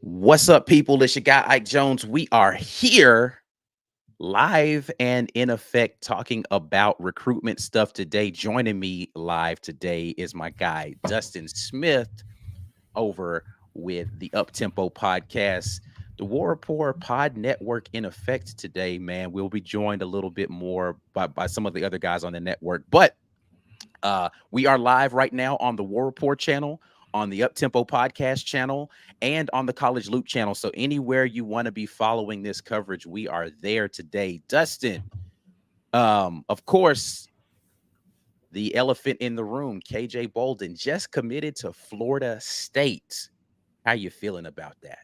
What's up, people? It's your guy Ike Jones. We are here live and in effect talking about recruitment stuff today. Joining me live today is my guy Dustin Smith over with the Uptempo podcast, the War Rapport Pod Network in effect today, man. We'll be joined a little bit more by some of the other guys on the network, but we are live right now on the War Report channel, on the Uptempo podcast channel, and on the College Loop channel. So anywhere you want to be following this coverage, we are there today. Dustin, of course, the elephant in the room, KJ Bolden, just committed to Florida State. How you feeling about that?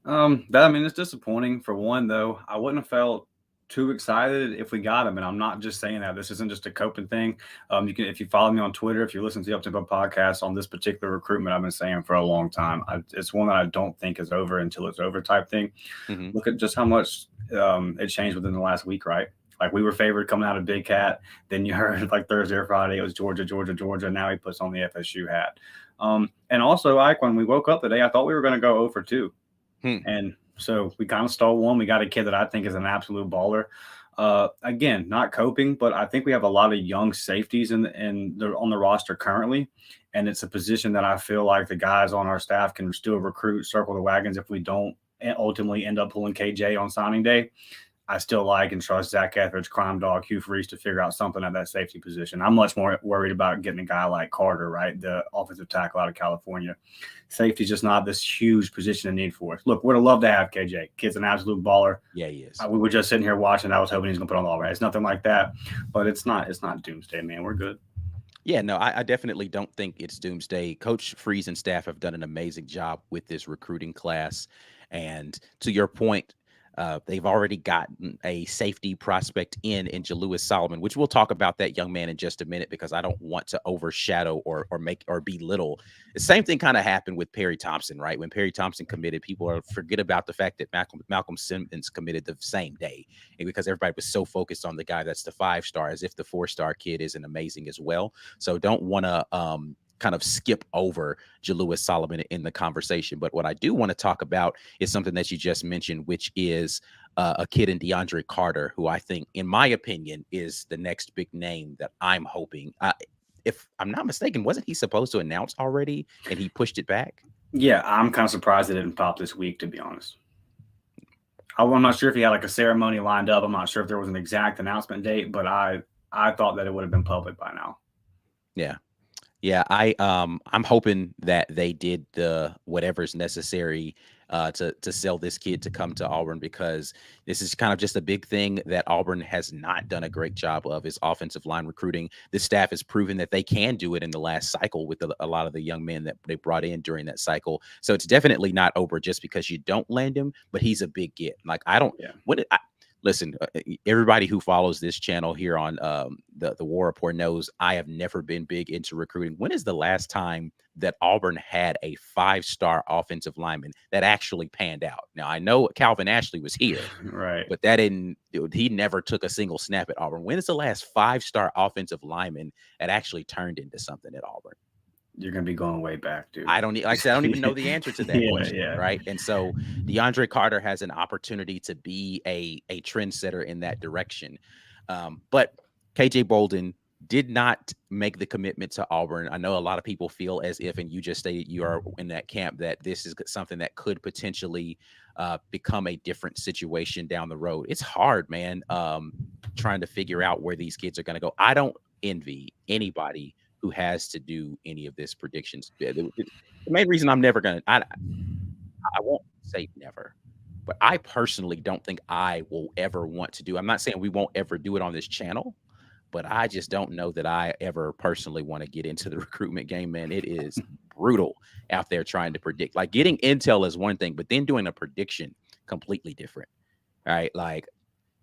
It's disappointing for one, though. I wouldn't have felt too excited if we got him, and I'm not just saying that. This isn't just a coping thing. If you follow me on Twitter, if you listen to the Uptempo podcast on this particular recruitment, I've been saying for a long time. It's one that I don't think is over until it's over type thing. Mm-hmm. Look at just how much it changed within the last week, right? Like we were favored coming out of Big Cat. Then you heard like Thursday or Friday, it was Georgia, Georgia, Georgia. Now he puts on the FSU hat. And also, Ike, when we woke up today, I thought we were going to go 0 for 2. And so we kind of stole one. We got a kid that I think is an absolute baller. Again, not coping, but I think we have a lot of young safeties on the roster currently. And it's a position that I feel like the guys on our staff can still recruit, circle the wagons if we don't ultimately end up pulling KJ on signing day. I still like and trust Zach Etheridge, Crime Dog, Hugh Freeze to figure out something at that safety position. I'm much more worried about getting a guy like Carter, right, the offensive tackle out of California. Safety is just not this huge position of need for us. Look, we'd have loved to have KJ. Kid's an absolute baller. Yeah, he is. We were just sitting here watching. I was hoping he's going to put on the All-Right. It's nothing like that, but it's not doomsday, man. We're good. Yeah, no, I definitely don't think it's doomsday. Coach Freeze and staff have done an amazing job with this recruiting class. And to your point, they've already gotten a safety prospect in Jalewis Solomon, which we'll talk about that young man in just a minute because I don't want to overshadow or make or belittle. The same thing kind of happened with Perry Thompson, right? When Perry Thompson committed, people forget about the fact that Malcolm Simmons committed the same day, and because everybody was so focused on the guy that's the 5-star, as if the 4-star kid isn't amazing as well. So don't want to kind of skip over Jalewis Solomon in the conversation. But what I do want to talk about is something that you just mentioned, which is a kid in DeAndre Carter, who I think, in my opinion, is the next big name that I'm hoping. If I'm not mistaken, wasn't he supposed to announce already and he pushed it back? Yeah, I'm kind of surprised it didn't pop this week, to be honest. I'm not sure if he had like a ceremony lined up. I'm not sure if there was an exact announcement date, but I thought that it would have been public by now. Yeah. Yeah, I'm hoping that they did the whatever's necessary to sell this kid to come to Auburn, because this is kind of just a big thing that Auburn has not done a great job of, is offensive line recruiting. This staff has proven that they can do it in the last cycle with a lot of the young men that they brought in during that cycle. So it's definitely not over just because you don't land him, but he's a big get. Like listen, everybody who follows this channel here on the War Report knows I have never been big into recruiting. When is the last time that Auburn had a 5-star offensive lineman that actually panned out? Now, I know Calvin Ashley was here, right, but he never took a single snap at Auburn. When is the last 5-star offensive lineman that actually turned into something at Auburn? You're going to be going way back, dude. I don't even know the answer to that question, right? And so DeAndre Carter has an opportunity to be a trendsetter in that direction. But KJ Bolden did not make the commitment to Auburn. I know a lot of people feel as if, and you just stated you are in that camp, that this is something that could potentially become a different situation down the road. It's hard, man, trying to figure out where these kids are going to go. I don't envy anybody who has to do any of this predictions. The main reason I'm never going to, I won't say never, but I personally don't think I will ever want to do. I'm not saying we won't ever do it on this channel, but I just don't know that I ever personally want to get into the recruitment game, man. It is brutal out there trying to predict. Like, getting intel is one thing, but then doing a prediction, completely different. All right. Like,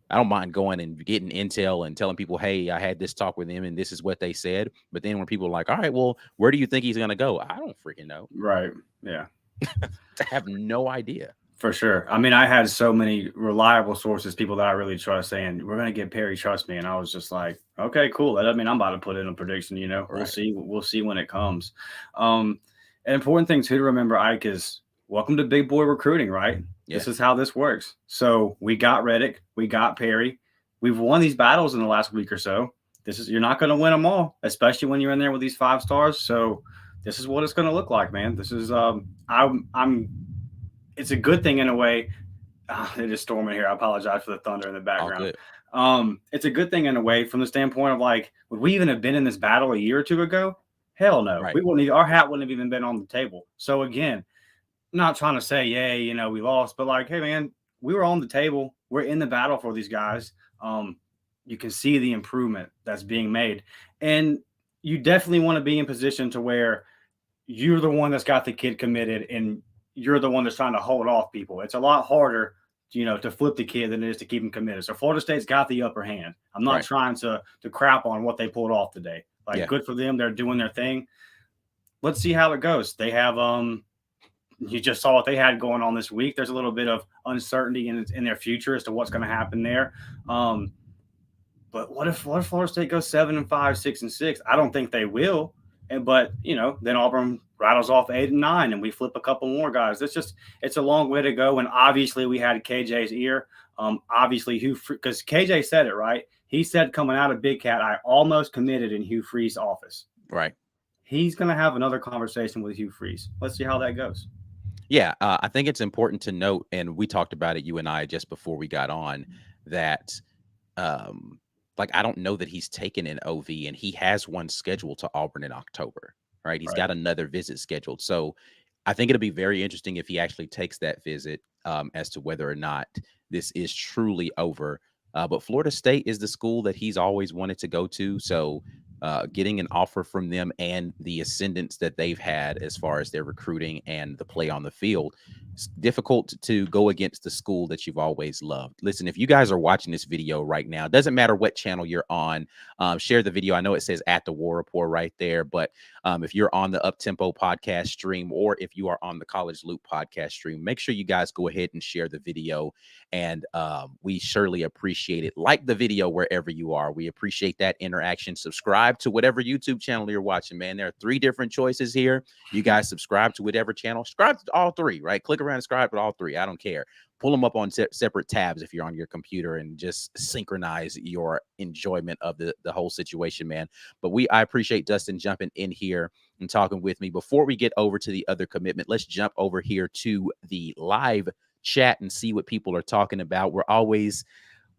I don't mind going and getting intel and telling people, hey, I had this talk with him and this is what they said. But then when people are like, all right, well, where do you think he's going to go? I don't freaking know. Right. Yeah. I have no idea. For sure. I mean, I had so many reliable sources, people that I really trust, saying, we're going to get Perry, trust me. And I was just like, okay, cool. That doesn't mean I'm about to put in a prediction, Right. We'll see when it comes. An important thing too to remember, Ike, is welcome to big boy recruiting, right? Yeah. This is how this works. So we got Reddick, we got Perry. We've won these battles in the last week or so. You're not going to win them all, especially when you're in there with these 5 stars. So this is what it's going to look like, man. This is I'm it's a good thing in a way. It is storming here. I apologize for the thunder in the background. It's a good thing in a way from the standpoint of like, would we even have been in this battle a year or two ago? Hell no. Right. We wouldn't. Our hat wouldn't have even been on the table. So again, not trying to say, yay, we lost, but like, hey, man, we were on the table. We're in the battle for these guys. You can see the improvement that's being made. And you definitely want to be in position to where you're the one that's got the kid committed and you're the one that's trying to hold off people. It's a lot harder, to flip the kid than it is to keep him committed. So Florida State's got the upper hand. I'm not trying to crap on what they pulled off today. Like, good for them. They're doing their thing. Let's see how it goes. They have, you just saw what they had going on this week. There's a little bit of uncertainty in their future as to what's going to happen there. But what if Florida State goes 7-5, 6-6? I don't think they will. But then Auburn rattles off 8-9, and we flip a couple more guys. It's a long way to go. And obviously, we had KJ's ear. Obviously, because KJ said it right. He said coming out of Big Cat, I almost committed in Hugh Freeze's office. Right. He's going to have another conversation with Hugh Freeze. Let's see how that goes. Yeah, I think it's important to note, and we talked about it, you and I, just before we got on, that I don't know that he's taken an OV, and he has one scheduled to Auburn in October, right? He's got another visit scheduled. So I think it'll be very interesting if he actually takes that visit as to whether or not this is truly over. But Florida State is the school that he's always wanted to go to. So getting an offer from them and the ascendance that they've had as far as their recruiting and the play on the field, it's difficult to go against the school that you've always loved. Listen, if you guys are watching this video right now, it doesn't matter what channel you're on, share the video. I know it says at the War Report right there, but if you're on the Uptempo podcast stream or if you are on the College Loop podcast stream, make sure you guys go ahead and share the video. And we surely appreciate it. Like the video wherever you are. We appreciate that interaction. Subscribe to whatever YouTube channel you're watching, man. There are 3 different choices here. You guys subscribe to whatever channel. Subscribe to all 3, right? Click around and subscribe to all 3. I don't care. Pull them up on separate tabs if you're on your computer and just synchronize your enjoyment of the whole situation, man. But I appreciate Dustin jumping in here and talking with me. Before we get over to the other commitment, let's jump over here to the live chat and see what people are talking about. We're always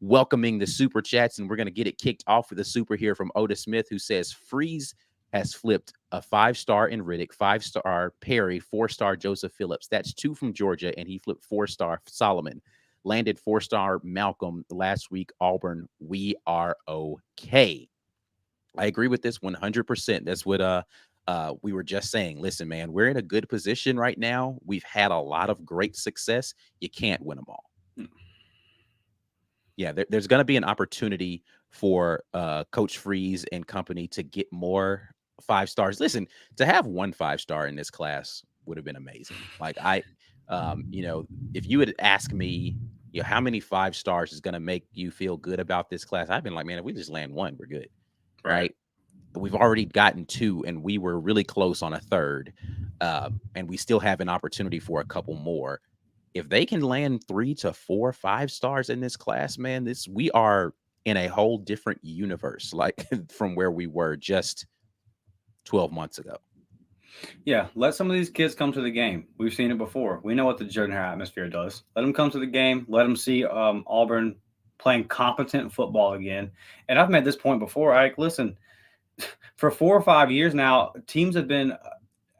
welcoming the super chats, and we're going to get it kicked off with a super here from Otis Smith, who says Freeze has flipped a 5-star in Riddick, 5-star Perry, 4-star Joseph Phillips. That's 2 from Georgia, and he flipped 4-star Solomon. Landed 4-star Malcolm last week. Auburn, we are okay. I agree with this 100%. That's what we were just saying. Listen, man, we're in a good position right now. We've had a lot of great success. You can't win them all. Yeah, there's going to be an opportunity for Coach Freeze and company to get more 5 stars. Listen, to have 1 5-star in this class would have been amazing. Like if you would ask me, how many 5 stars is going to make you feel good about this class, I've been like, man, if we just land 1, we're good, right? We've already gotten 2, and we were really close on a 3rd, and we still have an opportunity for a couple more. If they can land 3 to 4, 5 stars in this class, man, we are in a whole different universe, like from where we were just 12 months ago. Yeah, let some of these kids come to the game. We've seen it before. We know what the Jordan Hare atmosphere does. Let them come to the game. Let them see Auburn playing competent football again. And I've made this point before. Listen, for 4 or 5 years now, teams have been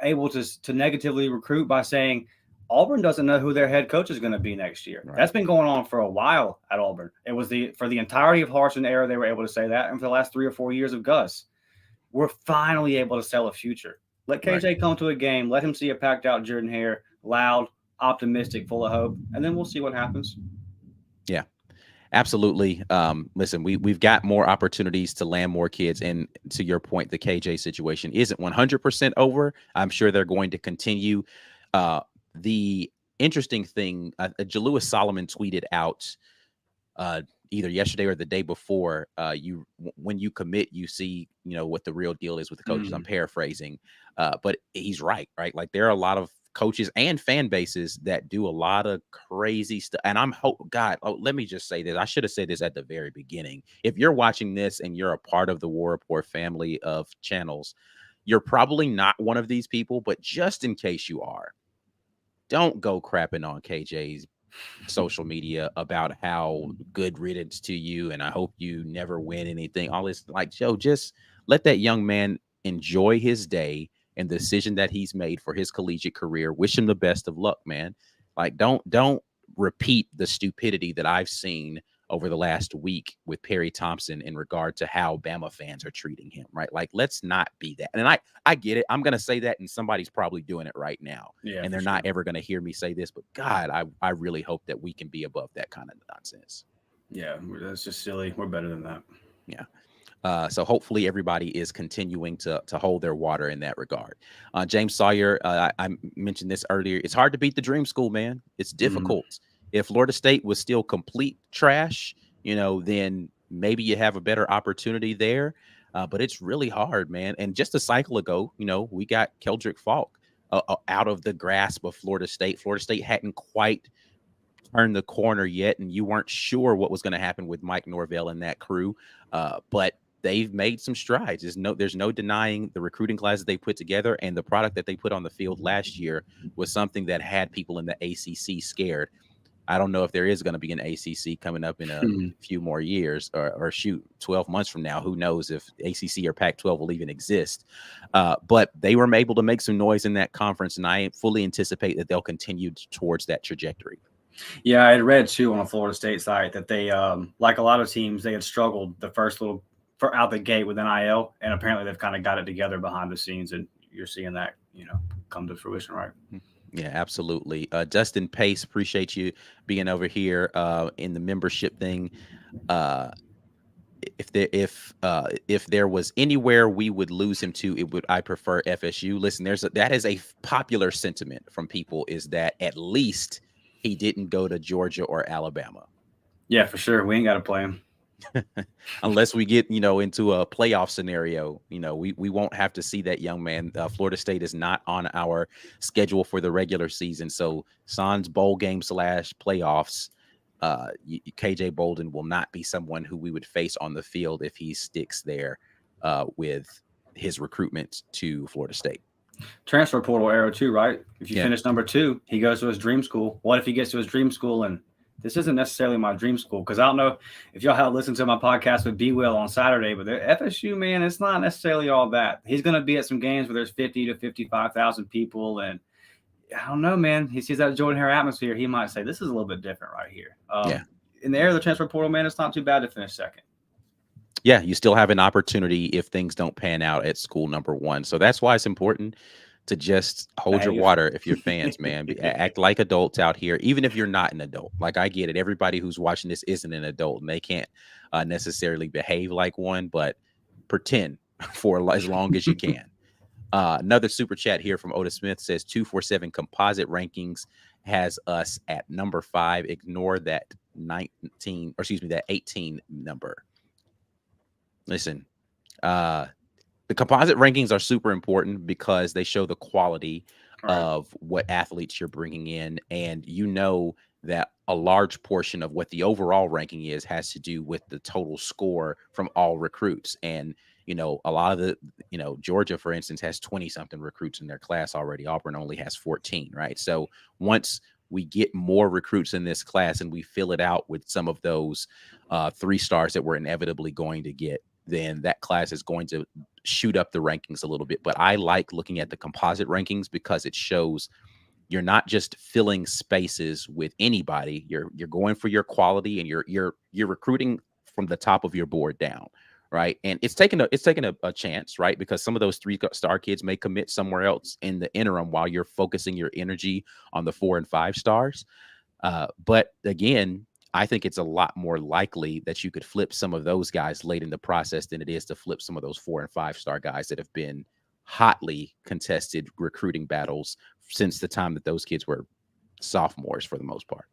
able to negatively recruit by saying Auburn doesn't know who their head coach is going to be next year. Right. That's been going on for a while at Auburn. It was for the entirety of Harsin era, they were able to say that. And for the last 3 or 4 years of Gus, we're finally able to sell a future. Let KJ come to a game. Let him see a packed out Jordan Hare, loud, optimistic, full of hope. And then we'll see what happens. Yeah. Absolutely. Listen, we've got more opportunities to land more kids. And to your point, the KJ situation isn't 100% over. I'm sure they're going to continue. The interesting thing, Jalewis Solomon tweeted out either yesterday or the day before, when you commit, you see, what the real deal is with the coaches. I'm paraphrasing, but he's right? Like there are a lot of coaches and fan bases that do a lot of crazy stuff. And let me just say this. I should have said this at the very beginning. If you're watching this and you're a part of the War Report family of channels, you're probably not one of these people, but just in case you are, don't go crapping on KJ's social media about how good riddance to you and I hope you never win anything. All this, like, Joe, just let that young man enjoy his day and the decision that he's made for his collegiate career. Wish him the best of luck, man. Like, don't repeat the stupidity that I've seen over the last week with Perry Thompson in regard to how Bama fans are treating him, right? Like, let's not be that. And I get it. I'm going to say that, and somebody's probably doing it right now. Yeah, and they're not ever going to hear me say this, but God, I really hope that we can be above that kind of nonsense. Yeah, that's just silly. We're better than that. Yeah. So hopefully everybody is continuing to hold their water in that regard. James Sawyer, I mentioned this earlier. It's hard to beat the Dream School, man. It's difficult. Mm-hmm. If Florida State was still complete trash, then maybe you have a better opportunity there. But it's really hard, man. And just a cycle ago, we got Keldrick Falk out of the grasp of Florida State. Florida State hadn't quite turned the corner yet, and you weren't sure what was going to happen with Mike Norvell and that crew. But they've made some strides. There's no denying the recruiting classes they put together, and the product that they put on the field last year was something that had people in the ACC scared. I don't know if there is going to be an ACC coming up in a few more years, or 12 months from now. Who knows if ACC or Pac-12 will even exist? But they were able to make some noise in that conference, and I fully anticipate that they'll continue towards that trajectory. Yeah, I had read too on a Florida State site that they, like a lot of teams, they had struggled the first little out the gate with NIL, and apparently they've kind of got it together behind the scenes, and you're seeing that, come to fruition, right? Yeah, absolutely. Dustin Pace, appreciate you being over here in the membership thing. If there was anywhere we would lose him to, I prefer FSU. Listen, that is a popular sentiment from people, is that at least he didn't go to Georgia or Alabama. Yeah, for sure. We ain't got to play him. Unless we get, into a playoff scenario, we won't have to see that young man. Florida State is not on our schedule for the regular season. So sans bowl game / playoffs, KJ Bolden will not be someone who we would face on the field if he sticks there with his recruitment to Florida State. Transfer portal era too, right? If you finish number 2, he goes to his dream school. What if he gets to his dream school and this isn't necessarily my dream school? Because I don't know if y'all have listened to my podcast with B. Will on Saturday, but the FSU, man, it's not necessarily all that. He's going to be at some games where there's 50 to 55,000 people, and I don't know, man. He sees that Jordan Hare atmosphere. He might say, this is a little bit different right here. In the era of the transfer portal, man, it's not too bad to finish second. Yeah, you still have an opportunity if things don't pan out at school number 1. So that's why it's important to just hold your water if you're fans, man. Act like adults out here, even if you're not an adult. Like, I get it. Everybody who's watching this isn't an adult, and they can't necessarily behave like one, but pretend for as long as you can. Another super chat here from Otis Smith says 247 composite rankings has us at number 5. Ignore that 18 number. Listen, the composite rankings are super important because they show the quality of what athletes you're bringing in. And that a large portion of what the overall ranking has to do with the total score from all recruits. And, a lot of the, Georgia, for instance, has 20 something recruits in their class already. Auburn only has 14, right? So once we get more recruits in this class and we fill it out with some of those 3 stars that we're inevitably going to get, then that class is going to shoot up the rankings a little bit. But I like looking at the composite rankings because it shows you're not just filling spaces with anybody. You're going for your quality, and you're recruiting from the top of your board down, right? And it's taking a chance, right? Because some of those 3-star kids may commit somewhere else in the interim while you're focusing your energy on the 4 and 5 stars. But again, I think it's a lot more likely that you could flip some of those guys late in the process than it is to flip some of those 4 and 5-star guys that have been hotly contested recruiting battles since the time that those kids were sophomores for the most part.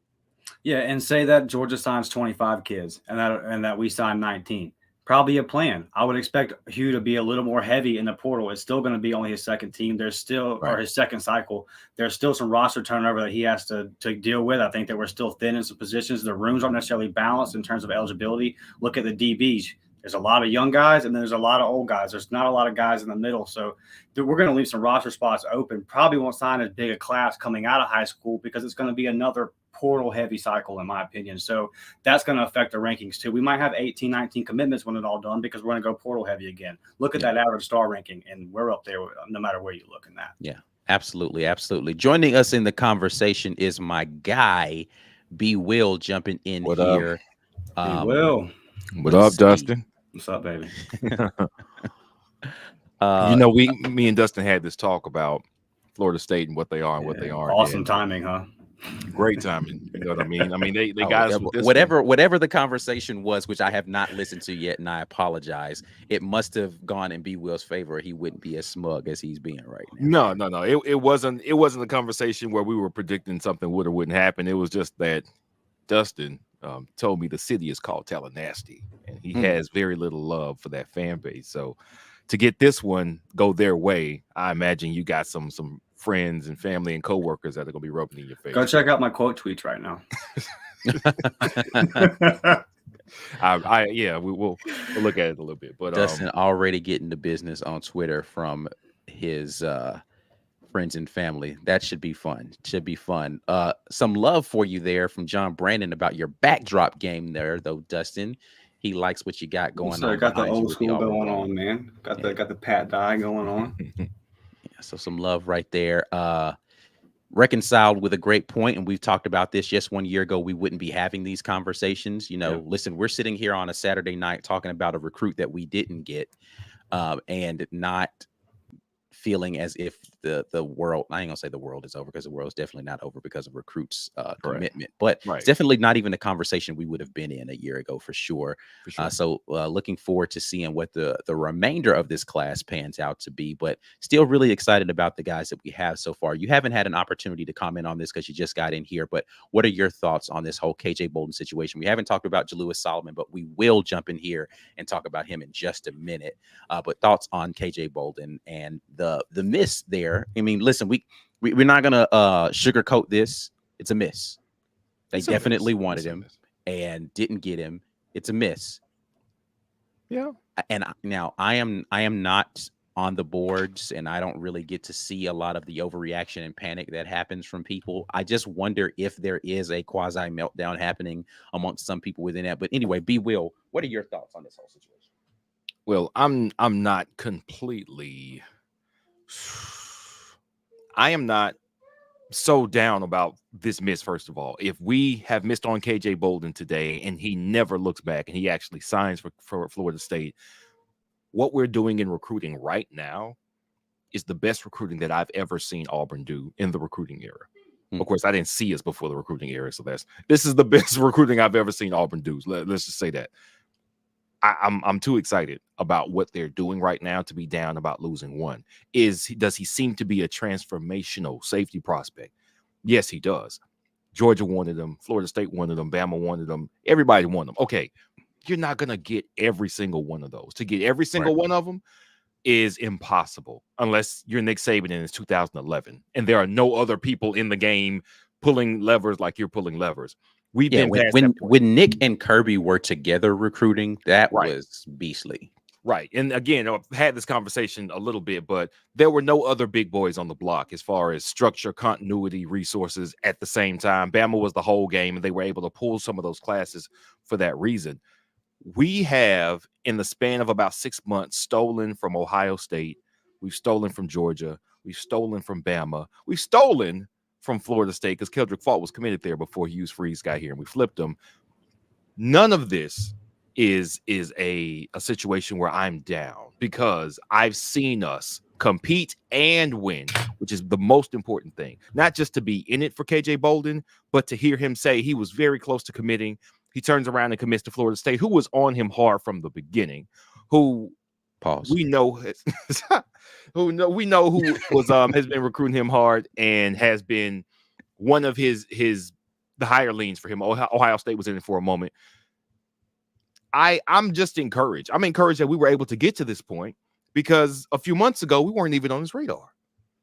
Yeah, and say that Georgia signs 25 kids and that we sign 19. probably a plan. I would expect Hugh to be a little more heavy in the portal. It's still going to be only his second team. There's still, or his second cycle. There's still some roster turnover that he has to deal with. I think that we're still thin in some positions. The rooms aren't necessarily balanced in terms of eligibility. Look at the DBs. There's a lot of young guys and there's a lot of old guys. There's not a lot of guys in the middle. So we're going to leave some roster spots open. Probably won't sign as big a class coming out of high school because it's going to be another portal heavy cycle, in my opinion. So that's going to affect the rankings too. We might have 18, 19 commitments when it's all done because we're going to go portal heavy again. Look at that average star ranking, and we're up there no matter where you look in that. Yeah, absolutely. Absolutely. Joining us in the conversation is my guy, B. Will, jumping in here. Will. What up, Dustin? What's up, baby? Me and Dustin had this talk about Florida State and what they are and what they aren't. Awesome timing, huh? Great timing. You know what I mean? I mean, they got us with this whatever the conversation was, which I have not listened to yet, and I apologize. It must have gone in B. Will's favor. He wouldn't be as smug as he's being right now. No. It wasn't a conversation where we were predicting something would or wouldn't happen. It was just that Dustin told me the city is called Tallahassee, and he has very little love for that fan base. So to get this one go their way, I imagine you got some friends and family and coworkers that are gonna be rubbing in your face. Go check out my quote tweets right now. We'll look at it a little bit. But Dustin already getting the business on Twitter from his friends and family. That should be fun. Some love for you there from John Brandon about your backdrop game there, though, Dustin. He likes what you got going on. Got the old school going on, man. Got the Pat Dye going on. So some love right there. Reconciled with a great point, and we've talked about this just 1 year ago. We wouldn't be having these conversations. Listen, we're sitting here on a Saturday night talking about a recruit that we didn't get, and not feeling as if the world, I ain't gonna say the world is over, because the world's definitely not over because of recruits commitment, but it's definitely not even a conversation we would have been in a year ago for sure. So looking forward to seeing what the remainder of this class pans out to be, but still really excited about the guys that we have so far. You haven't had an opportunity to comment on this because you just got in here, but what are your thoughts on this whole KJ Bolden situation? We haven't talked about Jalewis Solomon, but we will jump in here and talk about him in just a minute. But thoughts on KJ Bolden and the miss there. I mean, listen, we're not gonna sugarcoat this. It's a miss. They definitely wanted him and didn't get him. It's a miss. Yeah. And now I am not on the boards, and I don't really get to see a lot of the overreaction and panic that happens from people. I just wonder if there is a quasi meltdown happening amongst some people within that. But anyway, B. Will, what are your thoughts on this whole situation? Well, I'm not completely. I am not so down about this miss. First of all, if we have missed on KJ Bolden today and he never looks back and he actually signs for Florida State, what we're doing in recruiting right now is the best recruiting that I've ever seen Auburn do in the recruiting era. Of course, I didn't see us before the recruiting era, so this is the best recruiting I've ever seen Auburn do. Let's just say that. I'm too excited about what they're doing right now to be down about losing one. Does he seem to be a transformational safety prospect? Yes, he does. Georgia wanted him. Florida State wanted him. Bama wanted him. Everybody wanted him. Okay, you're not going to get every single one of those. To get every single one of them is impossible unless you're Nick Saban and it's 2011 and there are no other people in the game pulling levers like you're pulling levers. We've been when Nick and Kirby were together recruiting, that was beastly. Right. And again, I've had this conversation a little bit, but there were no other big boys on the block as far as structure, continuity, resources at the same time. Bama was the whole game, and they were able to pull some of those classes for that reason. We have, in the span of about 6 months, stolen from Ohio State. We've stolen from Georgia. We've stolen from Bama. We've stolen from Florida State because Keldrick Faulk was committed there before Hughes Freeze got here, and we flipped him. None of this is a situation where I'm down because I've seen us compete and win, which is the most important thing. Not just to be in it for KJ Bolden, but to hear him say he was very close to committing. He turns around and commits to Florida State, who was on him hard from the beginning, who we know who was has been recruiting him hard and has been one of the higher leans for him. Ohio State was in it for a moment. I'm just encouraged. I'm encouraged that we were able to get to this point because a few months ago we weren't even on his radar.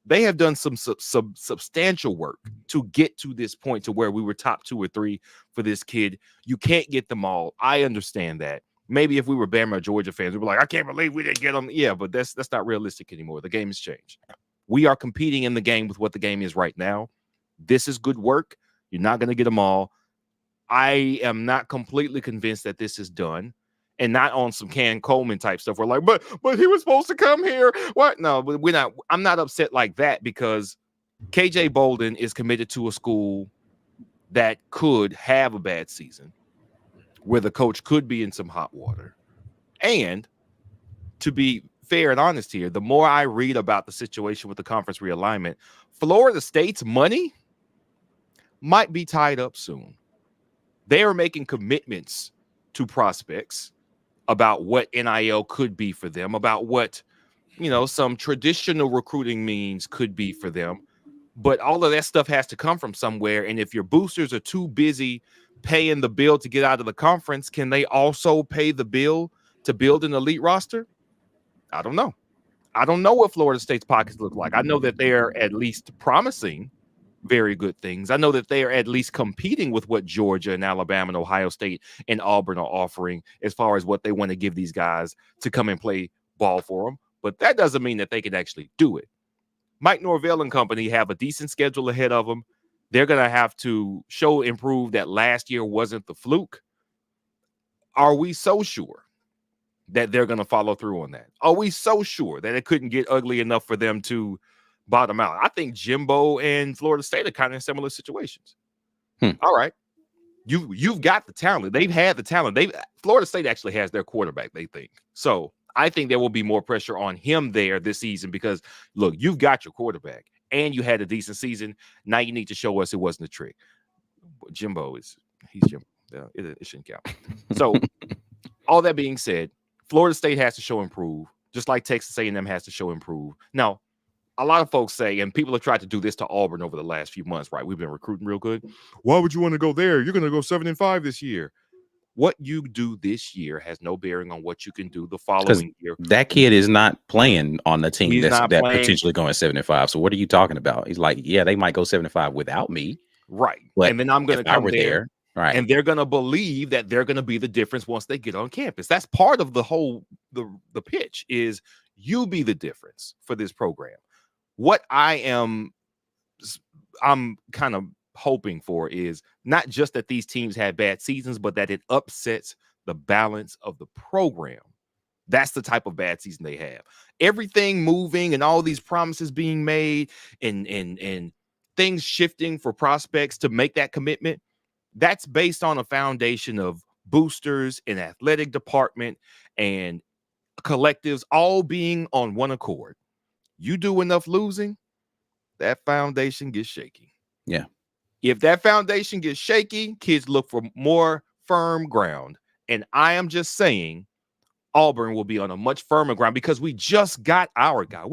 They have done some substantial work to get to this point to where we were top 2 or 3 for this kid. You can't get them all. I understand that. Maybe if we were Bama or Georgia fans, we'd be like, I can't believe we didn't get them. Yeah, but that's not realistic anymore. The game has changed. We are competing in the game with what the game is right now. This is good work. You're not going to get them all. I am not completely convinced that this is done. And not on some Ken Coleman type stuff. We're like, but he was supposed to come here. What? No, but we're not. I'm not upset like that because KJ Bolden is committed to a school that could have a bad season, where the coach could be in some hot water. And to be fair and honest here, the more I read about the situation with the conference realignment, Florida State's money might be tied up soon. They are making commitments to prospects about what NIL could be for them, about what, some traditional recruiting means could be for them. But all of that stuff has to come from somewhere. And if your boosters are too busy paying the bill to get out of the conference, can they also pay the bill to build an elite roster? I don't know. I don't know what Florida State's pockets look like. I know that they're at least promising very good things. I know that they are at least competing with what Georgia and Alabama and Ohio State and Auburn are offering as far as what they want to give these guys to come and play ball for them. But that doesn't mean that they can actually do it. Mike Norvell and company have a decent schedule ahead of them. They're going to have to improve that last year wasn't the fluke. Are we so sure that they're going to follow through on that? Are we so sure that it couldn't get ugly enough for them to bottom out? I think Jimbo and Florida State are kind of in similar situations. All right. You've got the talent. They've had the talent. Florida State actually has their quarterback, they think. So I think there will be more pressure on him there this season because, look, you've got your quarterback and you had a decent season. Now you need to show us it wasn't a trick. Jimbo he's Jimbo. It shouldn't count. So all that being said, Florida State has to show improve, just like Texas A&M has to show improve. Now, a lot of folks say, and people have tried to do this to Auburn over the last few months, right? We've been recruiting real good. Why would you want to go there? You're going to go 7-5 this year. What you do this year has no bearing on what you can do the following year. That kid is not playing on the team that's potentially going 7-5. So what are you talking about? He's like, yeah, they might go 7-5 without me. Right. And then I'm going to come there. Right. And they're going to believe that they're going to be the difference once they get on campus. That's part of the whole, the pitch is you be the difference for this program. What I'm kind of hoping for is not just that these teams have bad seasons, but that it upsets the balance of the program. That's the type of bad season they have. Everything moving and all these promises being made and things shifting for prospects to make that commitment. That's based on a foundation of boosters and athletic department and collectives all being on one accord. You do enough losing, that foundation gets shaky. Yeah. If that foundation gets shaky, kids look for more firm ground. And I am just saying Auburn will be on a much firmer ground because we just got our guy.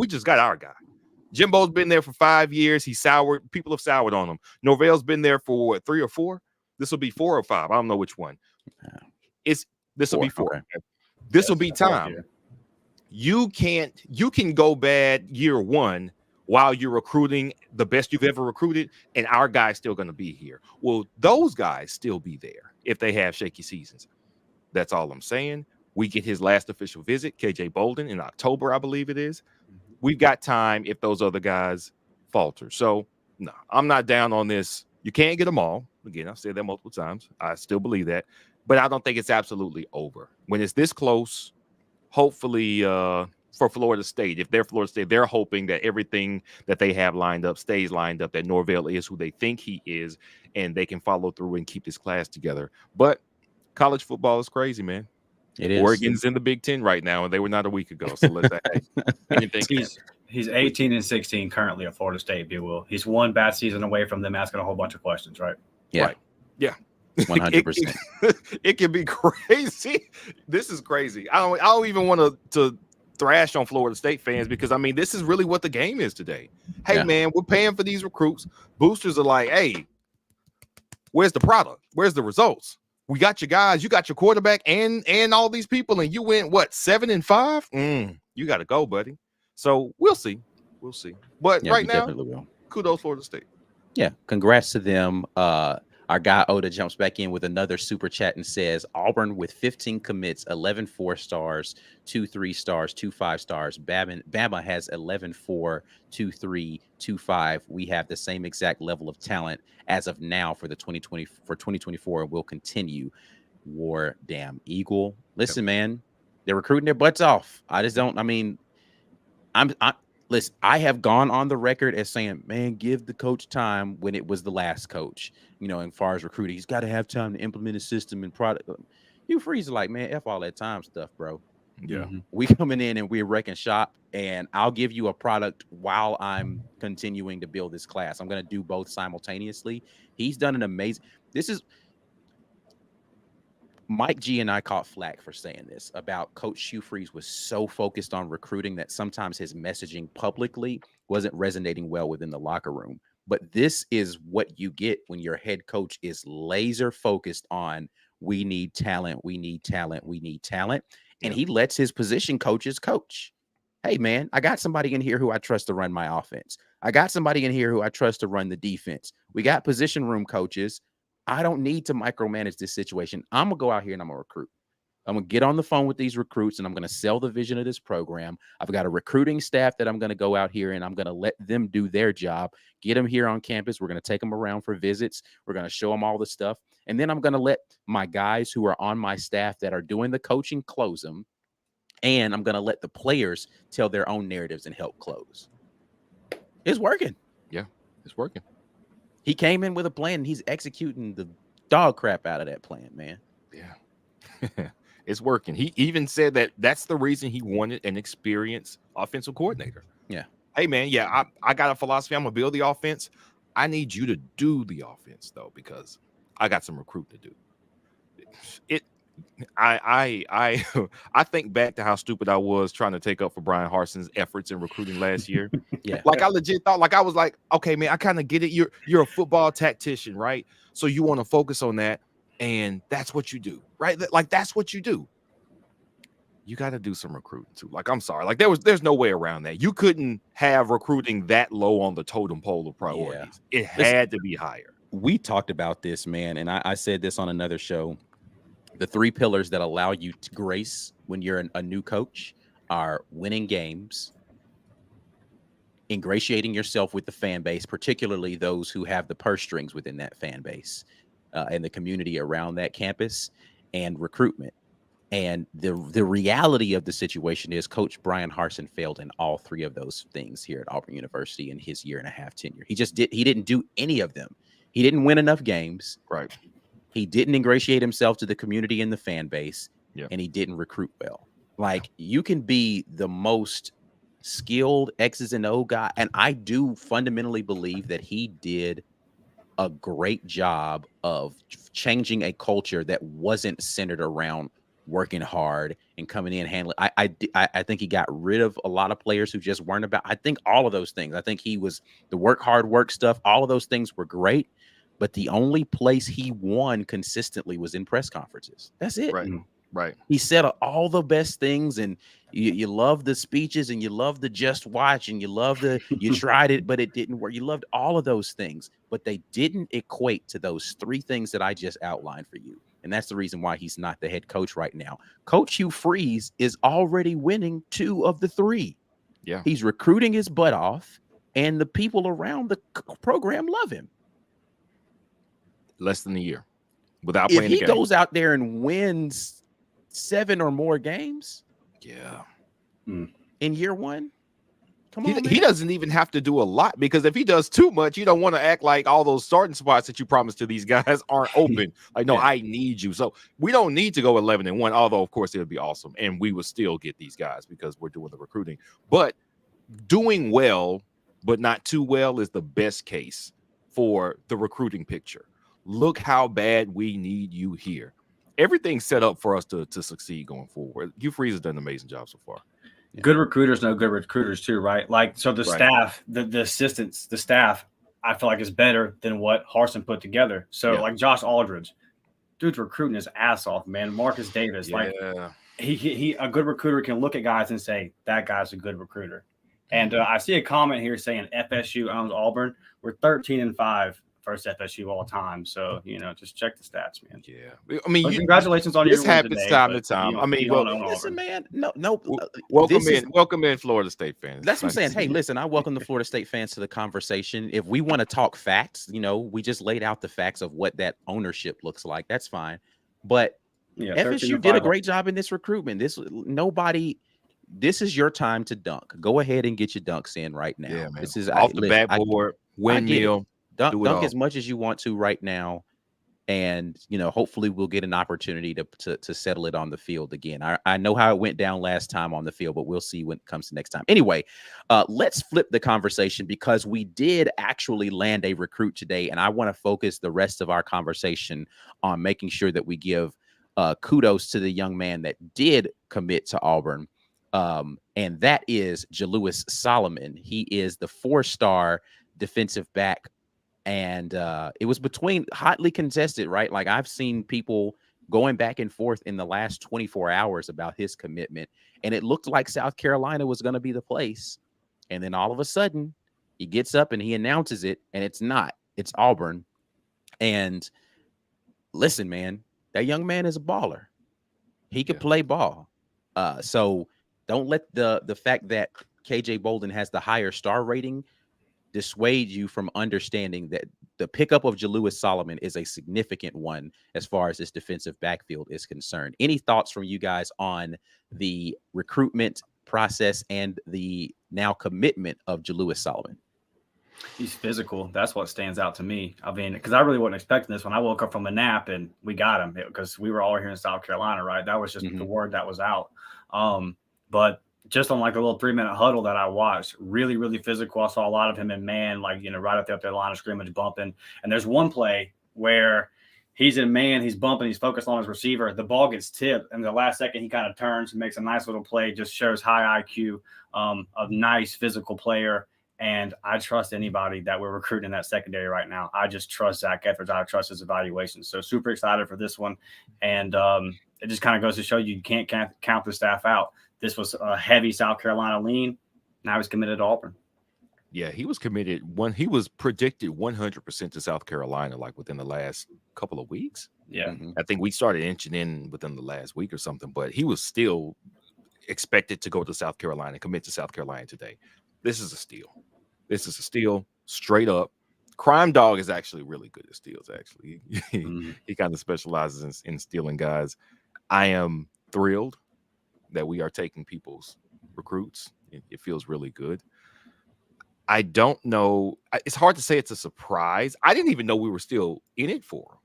Jimbo's been there for 5 years. He's soured. People have soured on him. Norvell's been there for what, 3 or 4? This will be 4 or 5. I don't know which one. This will be 4. Okay. This will be time. You can go bad year 1 while you're recruiting the best you've ever recruited, and our guy's still going to be here. Well, those guys still be there if they have shaky seasons. That's all I'm saying. We get his last official visit, KJ Bolden, in October, I believe it is. We've got time if those other guys falter. So, no, I'm not down on this. You can't get them all. Again, I've said that multiple times. I still believe that. But I don't think it's absolutely over. When it's this close, hopefully for Florida State, if they're Florida State, they're hoping that everything that they have lined up stays lined up, that Norvell is who they think he is, and they can follow through and keep this class together. But college football is crazy, man. It is. Oregon's in the Big Ten right now, and they were not a week ago. So let's say he's 18-16 currently at Florida State, B. Will. He's one bad season away from them asking a whole bunch of questions, right? Yeah. Right. Yeah. 100%. It can be crazy. This is crazy. I don't even want to thrash on Florida State fans because, I mean, this is really what the game is today. Hey, man, we're paying for these recruits. Boosters are like, hey, where's the product? Where's the results? we got your guys, you got your quarterback and all these people, and you went what 7-5? You got to go, buddy. So we'll see. But right now, definitely will. Kudos Florida State. Yeah, congrats to them. Our guy Oda jumps back in with another super chat and says Auburn with 15 commits, 11 4-stars, 2 3-stars, 2 5-stars. Bama has 11 4, 2 3, 2 5. We have the same exact level of talent as of now for 2024, and will continue. War damn Eagle. Listen, man, they're recruiting their butts off. Listen, I have gone on the record as saying, man, give the coach time when it was the last coach. As far as recruiting, he's got to have time to implement a system and product. Hugh Freeze is like, man, F all that time stuff, bro. Yeah. We coming in and we're wrecking shop, and I'll give you a product while I'm continuing to build this class. I'm going to do both simultaneously. He's done an amazing. Mike G and I caught flack for saying this about Coach Hugh Freeze was so focused on recruiting that sometimes his messaging publicly wasn't resonating well within the locker room. But this is what you get when your head coach is laser focused on we need talent, we need talent, we need talent. And he lets his position coaches coach. Hey, man, I got somebody in here who I trust to run my offense. I got somebody in here who I trust to run the defense. We got position room coaches. I don't need to micromanage this situation. I'm going to go out here and I'm going to recruit. I'm going to get on the phone with these recruits and I'm going to sell the vision of this program. I've got a recruiting staff that I'm going to go out here and I'm going to let them do their job, get them here on campus. We're going to take them around for visits. We're going to show them all the stuff. And then I'm going to let my guys who are on my staff that are doing the coaching close them. And I'm going to let the players tell their own narratives and help close. It's working. Yeah, it's working. He came in with a plan and he's executing the dog crap out of that plan, man. Yeah, it's working. He even said that that's the reason he wanted an experienced offensive coordinator. Yeah. Hey, man, I got a philosophy. I'm going to build the offense. I need you to do the offense, though, because I got some recruit to do. I think back to how stupid I was trying to take up for Brian Harson's efforts in recruiting last year. Yeah, like I legit thought, like I was like, okay, man, I kind of get it. You're a football tactician, right? So you want to focus on that, and that's what you do, right? Like that's what you do. You got to do some recruiting too. Like I'm sorry, like there's no way around that. You couldn't have recruiting that low on the totem pole of priorities. Yeah. It had to be higher. We talked about this, man, and I said this on another show. The 3 pillars that allow you to grace when you're a new coach are winning games, ingratiating yourself with the fan base, particularly those who have the purse strings within that fan base and the community around that campus, and recruitment. And the reality of the situation is Coach Brian Harsin failed in all 3 of those things here at Auburn University in his 1.5 tenure. He didn't do any of them. He didn't win enough games. Right. He didn't ingratiate himself to the community and the fan base, yeah. And he didn't recruit well. Like, you can be the most skilled X's and O guy, and I do fundamentally believe that he did a great job of changing a culture that wasn't centered around working hard and coming in handling. I think he got rid of a lot of players who just weren't about. I think all of those things. I think he was the hard work stuff. All of those things were great. But the only place he won consistently was in press conferences. That's it. Right. He said all the best things, and you love the speeches, and you love the just watch, and you love you tried it, but it didn't work. You loved all of those things, but they didn't equate to those 3 things that I just outlined for you. And that's the reason why he's not the head coach right now. Coach Hugh Freeze is already winning 2 of the 3. Yeah. He's recruiting his butt off, and the people around the program love him. Less than a year without playing the game. If he goes out there and wins 7 or more games, in year 1, come on, he doesn't even have to do a lot, because if he does too much, you don't want to act like all those starting spots that you promised to these guys aren't open. Like, no, I need you. So we don't need to go 11-1, although of course it would be awesome, and we would still get these guys because we're doing the recruiting. But doing well, but not too well, is the best case for the recruiting picture. Look how bad we need you here. Everything's set up for us to succeed going forward. Hugh Freeze has done an amazing job so far. Yeah. Good recruiters know good recruiters too, right? Like, so the staff, the assistants, the staff, I feel like is better than what Harsin put together. So like Josh Aldridge, dude's recruiting his ass off, man. Marcus Davis, Yeah. like he a good recruiter can look at guys and say that guy's a good recruiter. And I see a comment here saying FSU owns Auburn. We're 13-5 first FSU all time. So just check the stats, man. Yeah, I mean, congratulations on your win happens today, time to time. I mean, well, listen, man, no. Welcome in, Florida State fans. That's what I'm saying. Hey, listen, I welcome the Florida State fans to the conversation. If we want to talk facts, we just laid out the facts of what that ownership looks like. That's fine. But FSU did a great job in this recruitment. This is your time to dunk. Go ahead and get your dunks in right now. Yeah, man. This is off the backboard, windmill. Dunk as much as you want to right now. And, hopefully we'll get an opportunity to settle it on the field again. I know how it went down last time on the field, but we'll see when it comes to next time. Anyway, let's flip the conversation because we did actually land a recruit today. And I want to focus the rest of our conversation on making sure that we give kudos to the young man that did commit to Auburn. And that is Jalewis Solomon. He is the 4-star defensive back. And it was hotly contested, right? Like I've seen people going back and forth in the last 24 hours about his commitment. And it looked like South Carolina was going to be the place. And then all of a sudden he gets up and he announces it, and it's not. It's Auburn. And listen, man, that young man is a baller. He could play ball. So don't let the fact that KJ Bolden has the higher star rating dissuade you from understanding that the pickup of Jalewis Solomon is a significant one as far as this defensive backfield is concerned. Any thoughts from you guys on the recruitment process and the now commitment of Jalewis Solomon? He's physical. That's what stands out to me. I mean, because I really wasn't expecting this when I woke up from a nap and we got him because we were all here in South Carolina, right? That was just the word that was out. But just on like a little 3-minute huddle that I watched, really, really physical. I saw a lot of him in man, like, right up there line of scrimmage bumping. And there's one play where he's in man, he's bumping, he's focused on his receiver. The ball gets tipped, and the last second he kind of turns and makes a nice little play, just shows high IQ, a nice physical player. And I trust anybody that we're recruiting in that secondary right now. I just trust Zach Etheridge. I trust his evaluation. So super excited for this one. And it just kind of goes to show you can't count the staff out. This was a heavy South Carolina lean. Now he's committed to Auburn. Yeah, he was committed he was predicted 100% to South Carolina, like within the last couple of weeks. Yeah. I think we started inching in within the last week or something, but he was still expected to go to South Carolina, commit to South Carolina today. This is a steal. This is a steal straight up. Crime Dog is actually really good at steals, actually. He kind of specializes in stealing guys. I am thrilled that we are taking people's recruits. It feels really good. I don't know. It's hard to say it's a surprise. I didn't even know we were still in it for him.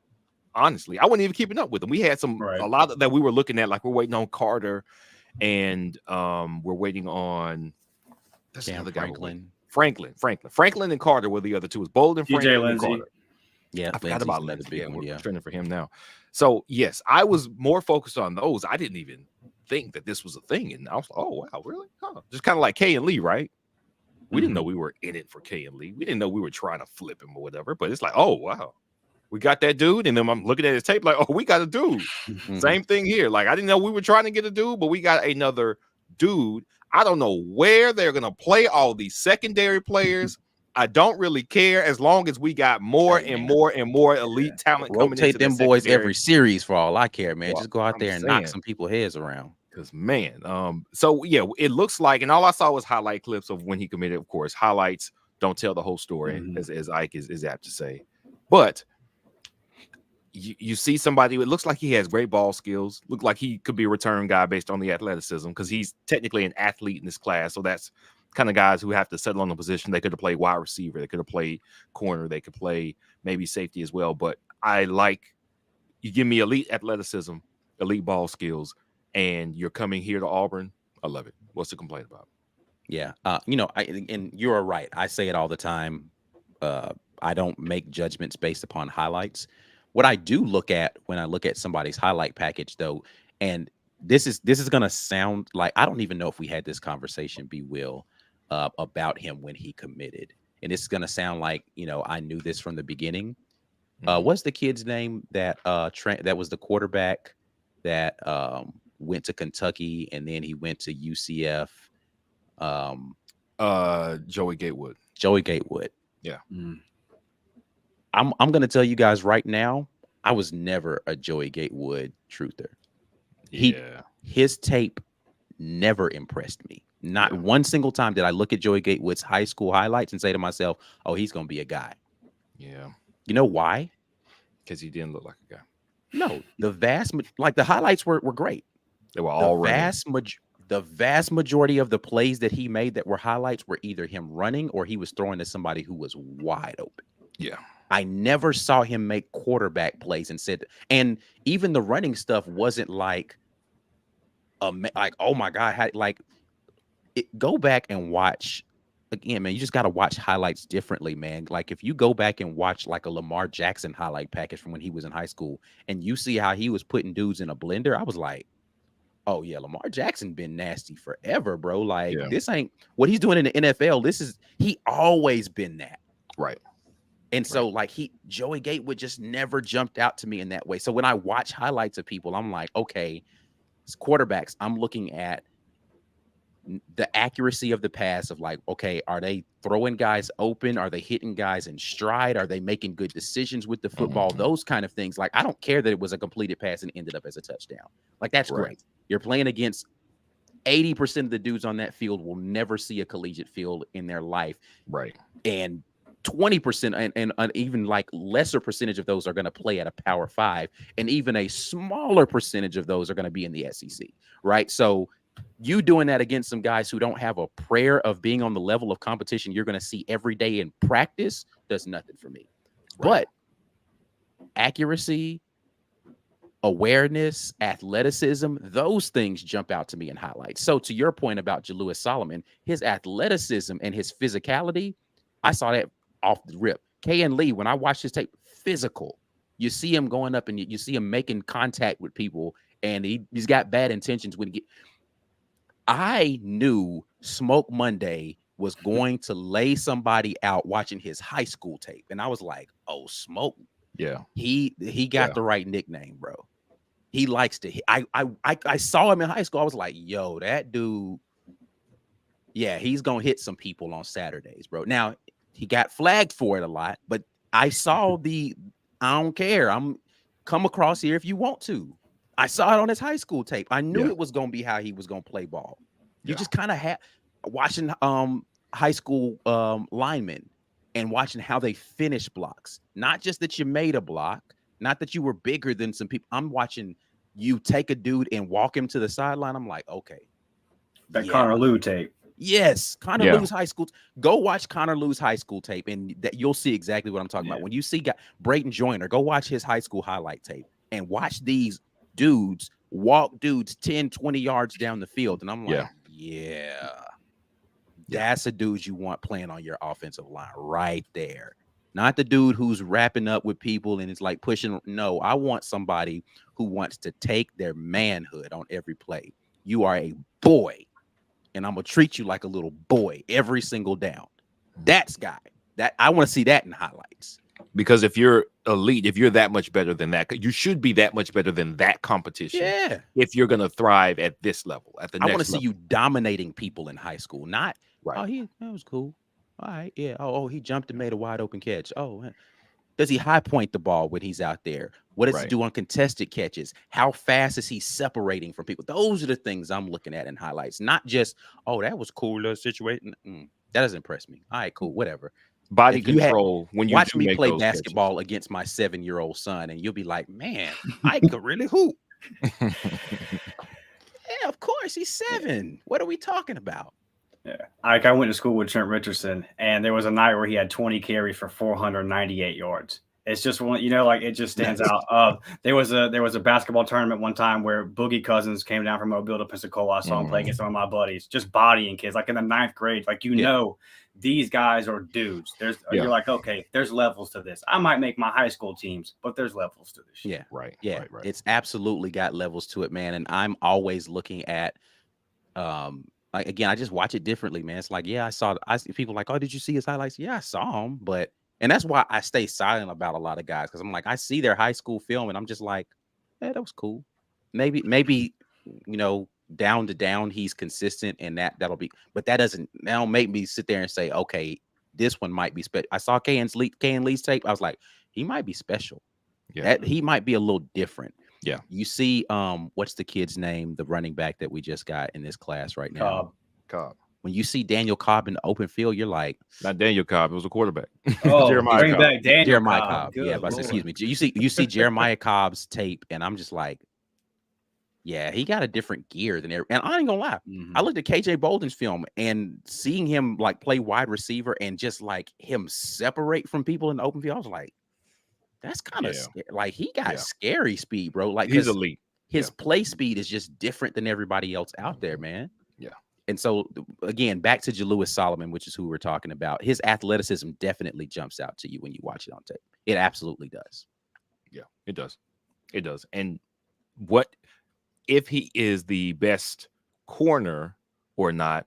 Honestly, I wasn't even keeping up with them. We had a lot that we were looking at, like we're waiting on Carter, and we're waiting on Franklin and Carter were the other two. It was Bolden, Franklin, and Carter. Yeah, I forgot about Lindsay. We're trending for him now. So yes, I was more focused on those. I didn't even think that this was a thing, and I was like, oh wow, really? Huh. Just kind of like K and Lee, right? We didn't know we were in it for K and Lee. We didn't know we were trying to flip him or whatever. But it's like, oh wow, we got that dude, and then I'm looking at his tape like, oh, we got a dude. Same thing here. Like I didn't know we were trying to get a dude, but we got another dude. I don't know where they're gonna play all these secondary players. I don't really care as long as we got more and more and more elite talent coming into rotate them boys secondary. every series for all I care, man. Just go out there and knock some people's heads around. Because man, so yeah, it looks like, and all I saw was highlight clips of when he committed. Of course, highlights don't tell the whole story, as Ike is apt to say. But you see somebody, it looks like he has great ball skills. Look like he could be a return guy based on the athleticism, because he's technically an athlete in this class. So that's kind of guys who have to settle on the position. They could have played wide receiver, they could have played corner, they could play maybe safety as well. But I like, you give me elite athleticism, elite ball skills, and you're coming here to Auburn. I love it. What's to complain about? Yeah. And you're right. I say it all the time. I don't make judgments based upon highlights. What I do look at when I look at somebody's highlight package, though, and this is going to sound like, I don't even know if we had this conversation, B. Will, about him when he committed. And it's going to sound like, I knew this from the beginning. What's the kid's name that that was the quarterback that went to Kentucky and then he went to UCF? Joey Gatewood. Joey Gatewood. Yeah. I'm gonna tell you guys right now, I was never a Joey Gatewood truther. Yeah. His tape never impressed me. Not one single time did I look at Joey Gatewood's high school highlights and say to myself, "Oh, he's gonna be a guy." Yeah. You know why? Because he didn't look like a guy. No, the highlights were great. They were all running. The vast majority of the plays that he made that were highlights were either him running or he was throwing to somebody who was wide open. Yeah. I never saw him make quarterback plays and even the running stuff wasn't like, oh my God, go back and watch again, man. You just got to watch highlights differently, man. Like if you go back and watch like a Lamar Jackson highlight package from when he was in high school and you see how he was putting dudes in a blender, I was like, oh yeah, Lamar Jackson been nasty forever, bro. Like this ain't what he's doing in the NFL. He always been that. Right. And so like Joey Gatewood just never jumped out to me in that way. So when I watch highlights of people, I'm like, okay, it's quarterbacks. I'm looking at the accuracy of the pass of like, okay, are they throwing guys open? Are they hitting guys in stride? Are they making good decisions with the football? Those kind of things. Like, I don't care that it was a completed pass and ended up as a touchdown. Like, that's great. You're playing against 80% of the dudes on that field will never see a collegiate field in their life. Right. And 20% and even like lesser percentage of those are going to play at a Power 5, and even a smaller percentage of those are going to be in the SEC, right? So you doing that against some guys who don't have a prayer of being on the level of competition you're going to see every day in practice does nothing for me. Right. But accuracy, awareness, athleticism, those things jump out to me in highlights. So to your point about Jalewis Solomon, his athleticism and his physicality, I saw that off the rip. K.N. Lee, when I watched his tape, physical. You see him going up and you see him making contact with people, and he's got bad intentions when he get. I knew Smoke Monday was going to lay somebody out watching his high school tape, and I was like, "Oh, Smoke, yeah, he got the right nickname, bro. He likes to hit." I saw him in high school. I was like, "Yo, that dude, yeah, he's gonna hit some people on Saturdays, bro." Now he got flagged for it a lot, but I saw I don't care. I'm come across here if you want to. I saw it on his high school tape. I knew it was gonna be how he was gonna play ball. You just kind of had watching high school linemen and watching how they finish blocks. Not just that you made a block, not that you were bigger than some people. I'm watching you take a dude and walk him to the sideline. I'm like, okay. That Connor Lew tape. Yes, Connor Lew's high school. Go watch Connor Lew's high school tape, and you'll see exactly what I'm talking about. When you see Brayton Joyner, go watch his high school highlight tape and watch these dudes walk dudes 10, 20 yards down the field. And I'm like, that's a dude you want playing on your offensive line right there. Not the dude who's wrapping up with people and it's like pushing. No, I want somebody who wants to take their manhood on every play. You are a boy, and I'm gonna treat you like a little boy every single down. That's guy. That I want to see that in highlights. Because if you're elite, if you're that much better than that, you should be that much better than that competition. Yeah. If you're gonna thrive at this level, at the next level. I want to see you dominating people in high school, not right. Oh, that was cool. All right, yeah. Oh, he jumped and made a wide open catch. Oh, does he high point the ball when he's out there? What does he do on contested catches? How fast is he separating from people? Those are the things I'm looking at in highlights, not just, oh, that was cool little situation. That doesn't impress me. All right, cool, whatever. Body control when you watch me play basketball catches against my 7-year-old son, and you'll be like, man, I could really hoop. Yeah, of course, he's 7. What are we talking about? Yeah, I went to school with Trent Richardson, and there was a night where he had 20 carries for 498 yards. It's just one, like it just stands out. There was a basketball tournament one time where Boogie Cousins came down from Mobile to Pensacola. I saw him play against some of my buddies, just bodying kids, like in the 9th grade. Like these guys are dudes. You're like, okay, there's levels to this. I might make my high school teams, but there's levels to this. Yeah, right. It's absolutely got levels to it, man. And I'm always looking at like, again, I just watch it differently, man. It's like, I see people like, oh, did you see his highlights? Yeah, I saw him, but And that's why I stay silent about a lot of guys, because I'm like, I see their high school film and I'm just like, that was cool. Maybe down to down he's consistent, and that'll be, but that don't make me sit there and say, okay, this one might be special. I saw K and Lee's tape. I was like, he might be special. Yeah. That he might be a little different. Yeah. You see, what's the kid's name? The running back that we just got in this class right now. Cobb. When you see Daniel Cobb in the open field, you're like, not Daniel Cobb. It was a quarterback. Oh, Jeremiah Cobb. Back Daniel Jeremiah Cobb. Cobb. Yeah, but excuse me. You see Jeremiah Cobb's tape, and I'm just like, yeah, he got a different gear than every. And I ain't gonna lie, I looked at KJ Bolden's film and seeing him like play wide receiver and just like him separate from people in the open field, I was like, that's kind of like he got scary speed, bro. Like he's elite. His play speed is just different than everybody else out there, man. Yeah. And so again, back to Jalewis Solomon, which is who we're talking about. His athleticism definitely jumps out to you when you watch it on tape. It absolutely does. Yeah, it does. It does. And what if he is the best corner or not,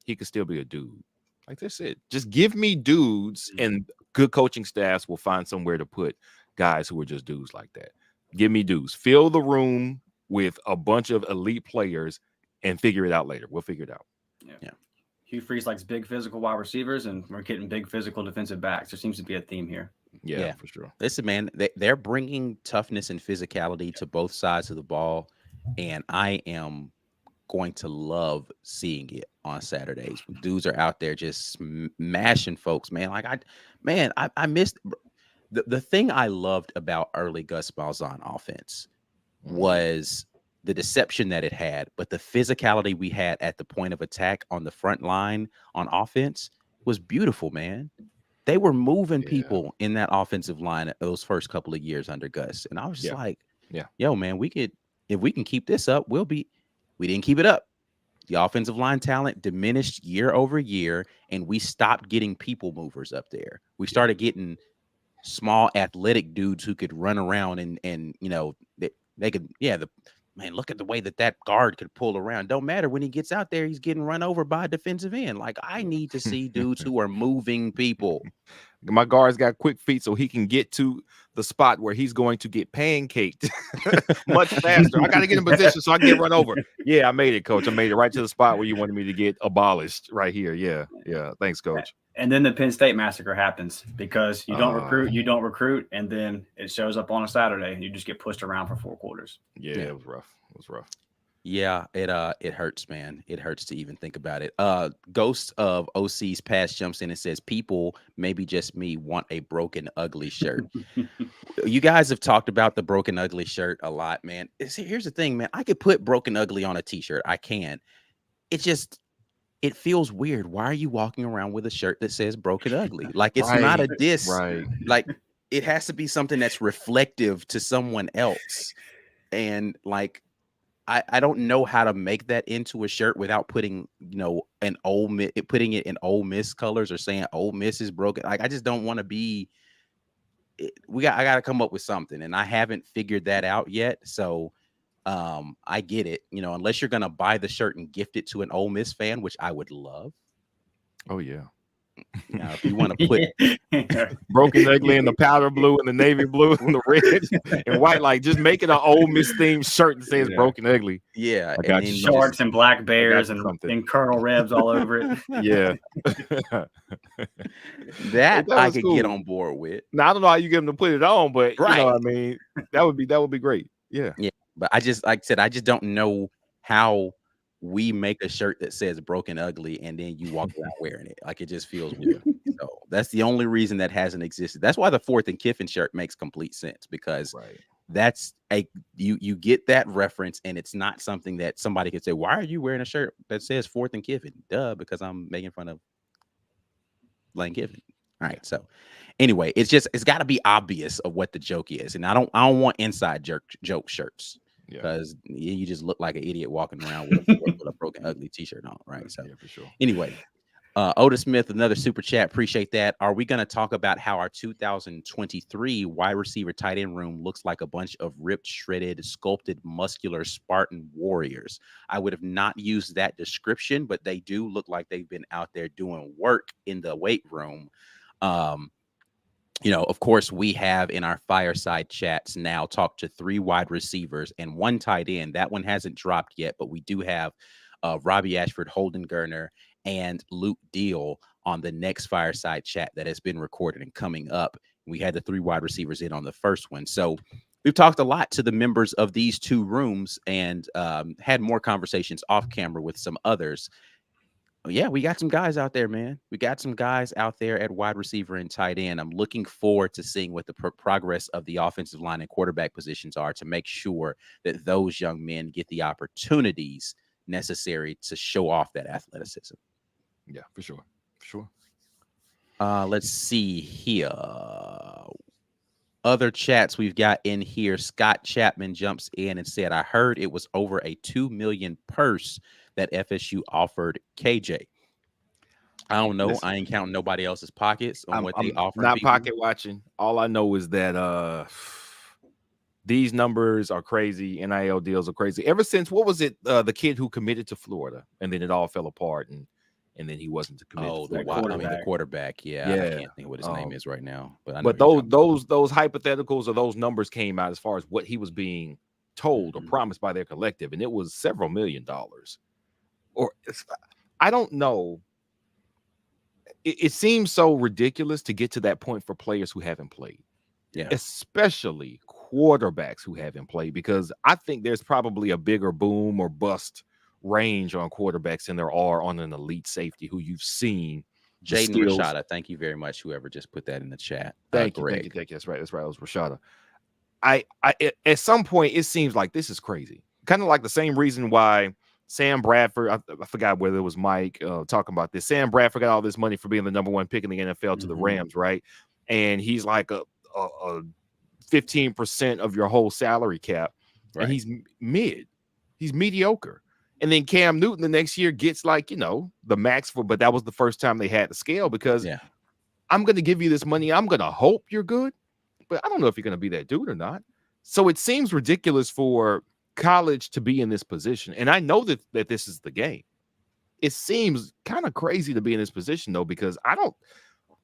he could still be a dude. Like that's it. Just give me dudes, and good coaching staffs will find somewhere to put guys who are just dudes like that. Give me dudes. Fill the room with a bunch of elite players and figure it out later. We'll figure it out. Yeah. Hugh Freeze likes big physical wide receivers, and we're getting big physical defensive backs. There seems to be a theme here. Yeah, for sure. Listen, man, they're bringing toughness and physicality to both sides of the ball, and I am going to love seeing it on Saturdays. Dudes are out there just mashing folks, man. Like I missed the thing I loved about early Gus Malzahn offense was the deception that it had, but the physicality we had at the point of attack on the front line on offense was beautiful, man. They were moving people in that offensive line those first couple of years under Gus. And I was just like, yo, man, if we can keep this up, we didn't keep it up. The offensive line talent diminished year over year, and we stopped getting people movers up there. We started getting small athletic dudes who could run around and they could, man, look at the way that guard could pull around. Don't matter when he gets out there, he's getting run over by a defensive end. Like, I need to see dudes who are moving people. My guard's got quick feet so he can get to the spot where he's going to get pancaked much faster. I got to get in position so I can get run over. Yeah, I made it, coach. I made it right to the spot where you wanted me to get abolished right here. Yeah. Thanks, coach. And then the Penn State massacre happens because you don't recruit, and then it shows up on a Saturday and you just get pushed around for 4 quarters. Yeah, it was rough. Yeah, it hurts, man. It hurts to even think about it. Ghost of OC's Past jumps in and says, people, maybe just me, want a broken ugly shirt. You guys have talked about the broken ugly shirt a lot, man. Here's the thing, man. I could put broken ugly on a t-shirt. I can. It feels weird. Why are you walking around with a shirt that says broken ugly? Like, it's not a diss. Right. Like, it has to be something that's reflective to someone else. And like, I don't know how to make that into a shirt without putting, putting it in Ole Miss colors or saying Ole Miss is broken. Like, I just don't want to be. I got to come up with something, and I haven't figured that out yet. So, I get it. Unless you're gonna buy the shirt and gift it to an Ole Miss fan, which I would love. Oh yeah. Now, if you want to put broken ugly in the powder blue and the navy blue and the red and white, like just make it an Ole Miss themed shirt that says broken ugly. Yeah, I got sharks and black bears and Colonel Rebs all over it. Yeah. that I could get on board with. Now I don't know how you get them to put it on, but you know what I mean, that would be great. Yeah. But I just, like I said, I just don't know how we make a shirt that says broken ugly and then you walk around wearing it. Like, it just feels weird. So that's the only reason that hasn't existed. That's why the 4th and Kiffin shirt makes complete sense, because that's you get that reference, and it's not something that somebody could say, why are you wearing a shirt that says 4th and Kiffin? Duh, because I'm making fun of Lane Kiffin. All right. So anyway, it's got to be obvious of what the joke is. And I don't want inside joke shirts. Because you just look like an idiot walking around with a broken ugly t-shirt on, right? So for sure. Anyway, Otis Smith, another super chat. Appreciate that. Are we going to talk about how our 2023 wide receiver tight end room looks like a bunch of ripped, shredded, sculpted, muscular Spartan warriors? I would have not used that description, but they do look like they've been out there doing work in the weight room. Of course, we have in our fireside chats now talked to 3 wide receivers and 1 tight end. That one hasn't dropped yet, but we do have Robbie Ashford, Holden Gerner, and Luke Deal on the next fireside chat that has been recorded and coming up. We had the 3 wide receivers in on the first one. So we've talked a lot to the members of these 2 rooms and had more conversations off camera with some others. Yeah, we got some guys out there, man. We got some guys out there at wide receiver and tight end. I'm looking forward to seeing what the progress of the offensive line and quarterback positions are to make sure that those young men get the opportunities necessary to show off that athleticism. Yeah, for sure. For sure. Let's see here. Other chats we've got in here. Scott Chapman jumps in and said, I heard it was over a $2 million purse that FSU offered KJ. I don't know. Listen, I ain't counting nobody else's pockets on what they offer. Not people. Pocket watching. All I know is that these numbers are crazy. NIL deals are crazy. Ever since, what was it? The kid who committed to Florida and then it all fell apart and then he wasn't committed. Oh, the quarterback. Yeah, I can't think what his name is right now. But those hypotheticals or those numbers came out as far as what he was being told or promised by their collective, and it was several $1 million. Or I don't know. It seems so ridiculous to get to that point for players who haven't played, especially quarterbacks who haven't played, because I think there's probably a bigger boom or bust range on quarterbacks than there are on an elite safety who you've seen. Jaden Rashada, thank you very much. Whoever just put that in the chat. Thank you. That's right. It was Rashada. At some point, it seems like this is crazy. Kind of like the same reason why Sam Bradford, I forgot whether it was Mike talking about this. Sam Bradford got all this money for being the #1 pick in the NFL to the Rams, right? And he's like a 15% of your whole salary cap, and he's mid. He's mediocre. And then Cam Newton the next year gets the max but that was the first time they had to scale because I'm going to give you this money. I'm going to hope you're good, but I don't know if you're going to be that dude or not. So it seems ridiculous for college to be in this position. And I know that this is the game. It seems kind of crazy to be in this position though, because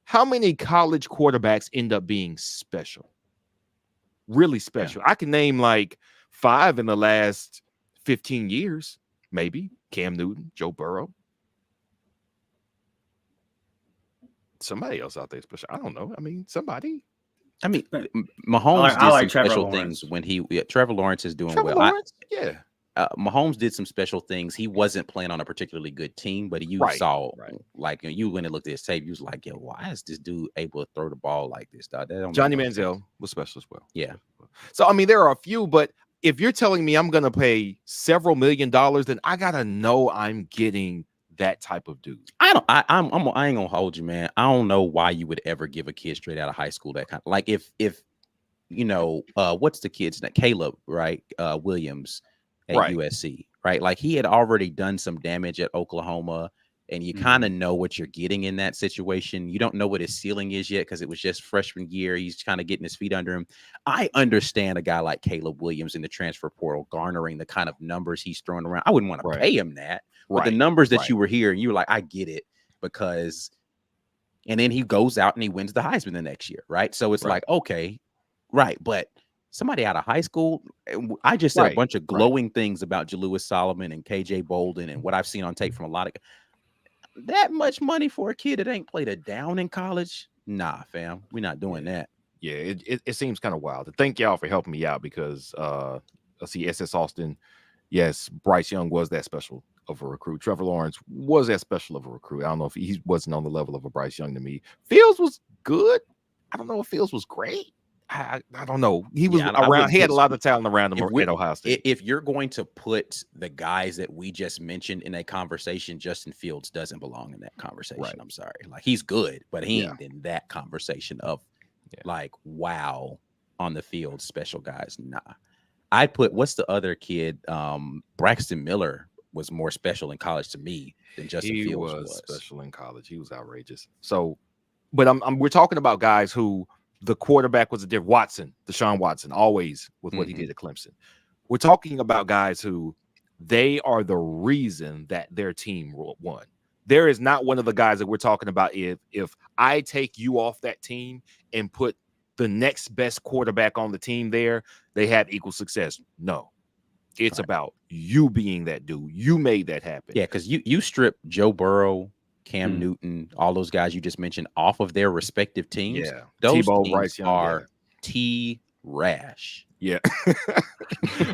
how many college quarterbacks end up being special? Really special. I can name like 5 in the last 15 years. Maybe Cam Newton, Joe Burrow, somebody else out there special. I don't know. I mean, somebody. I mean, Mahomes did some special things when Trevor Lawrence is doing well. Mahomes did some special things. He wasn't playing on a particularly good team, but you saw like you when it looked at his tape, you was like, "Yo, why is this dude able to throw the ball like this?" Johnny Manziel was special as well. Yeah. So I mean, there are a few, but if you're telling me I'm going to pay several $1 million, then I got to know I'm getting that type of dude. I ain't going to hold you, man. I don't know why you would ever give a kid straight out of high school that kind of, like if what's the kid's name? Caleb, right? Williams at USC, right? Like he had already done some damage at Oklahoma. And you kind of know what you're getting in that situation. You don't know what his ceiling is yet because it was just freshman year. He's kind of getting his feet under him. I understand a guy like Caleb Williams in the transfer portal garnering the kind of numbers he's throwing around. I wouldn't want to pay him that. But the numbers that you were hearing, you were like, I get it. Because, and then he goes out and he wins the Heisman the next year, right? So it's like, okay, but somebody out of high school, I just said a bunch of glowing things about Jalewis Solomon and KJ Bolden and what I've seen on tape from a lot of that much money for a kid that ain't played a down in college. Nah, fam, we're not doing that. Yeah, it seems kind of wild. Thank y'all for helping me out because let's see, SS Austin. Yes, Bryce Young was that special of a recruit. Trevor Lawrence was that special of a recruit. I don't know if he wasn't on the level of a Bryce Young to me. Fields was good. I don't know if Fields was great. I don't know. He was around. He had a lot of talent around him at Ohio State. If you're going to put the guys that we just mentioned in a conversation, Justin Fields doesn't belong in that conversation. I'm sorry. Like he's good, but he ain't in that conversation of like, wow, on the field, special guys. Nah. I'd put, what's the other kid? Braxton Miller was more special in college to me than Justin Fields was. Special in college. He was outrageous. So, but we're talking about guys who the quarterback was a different Deshaun Watson, always with what he did at Clemson. We're talking about guys who they are the reason that their team won. There is not one of the guys that we're talking about. If I take you off that team and put the next best quarterback on the team there, they have equal success. No, it's about you being that dude. You made that happen. Yeah, because you strip Joe Burrow, Cam Newton, all those guys you just mentioned off of their respective teams. Yeah, those Tebow, teams Bryce Young, are T-rash. Yeah.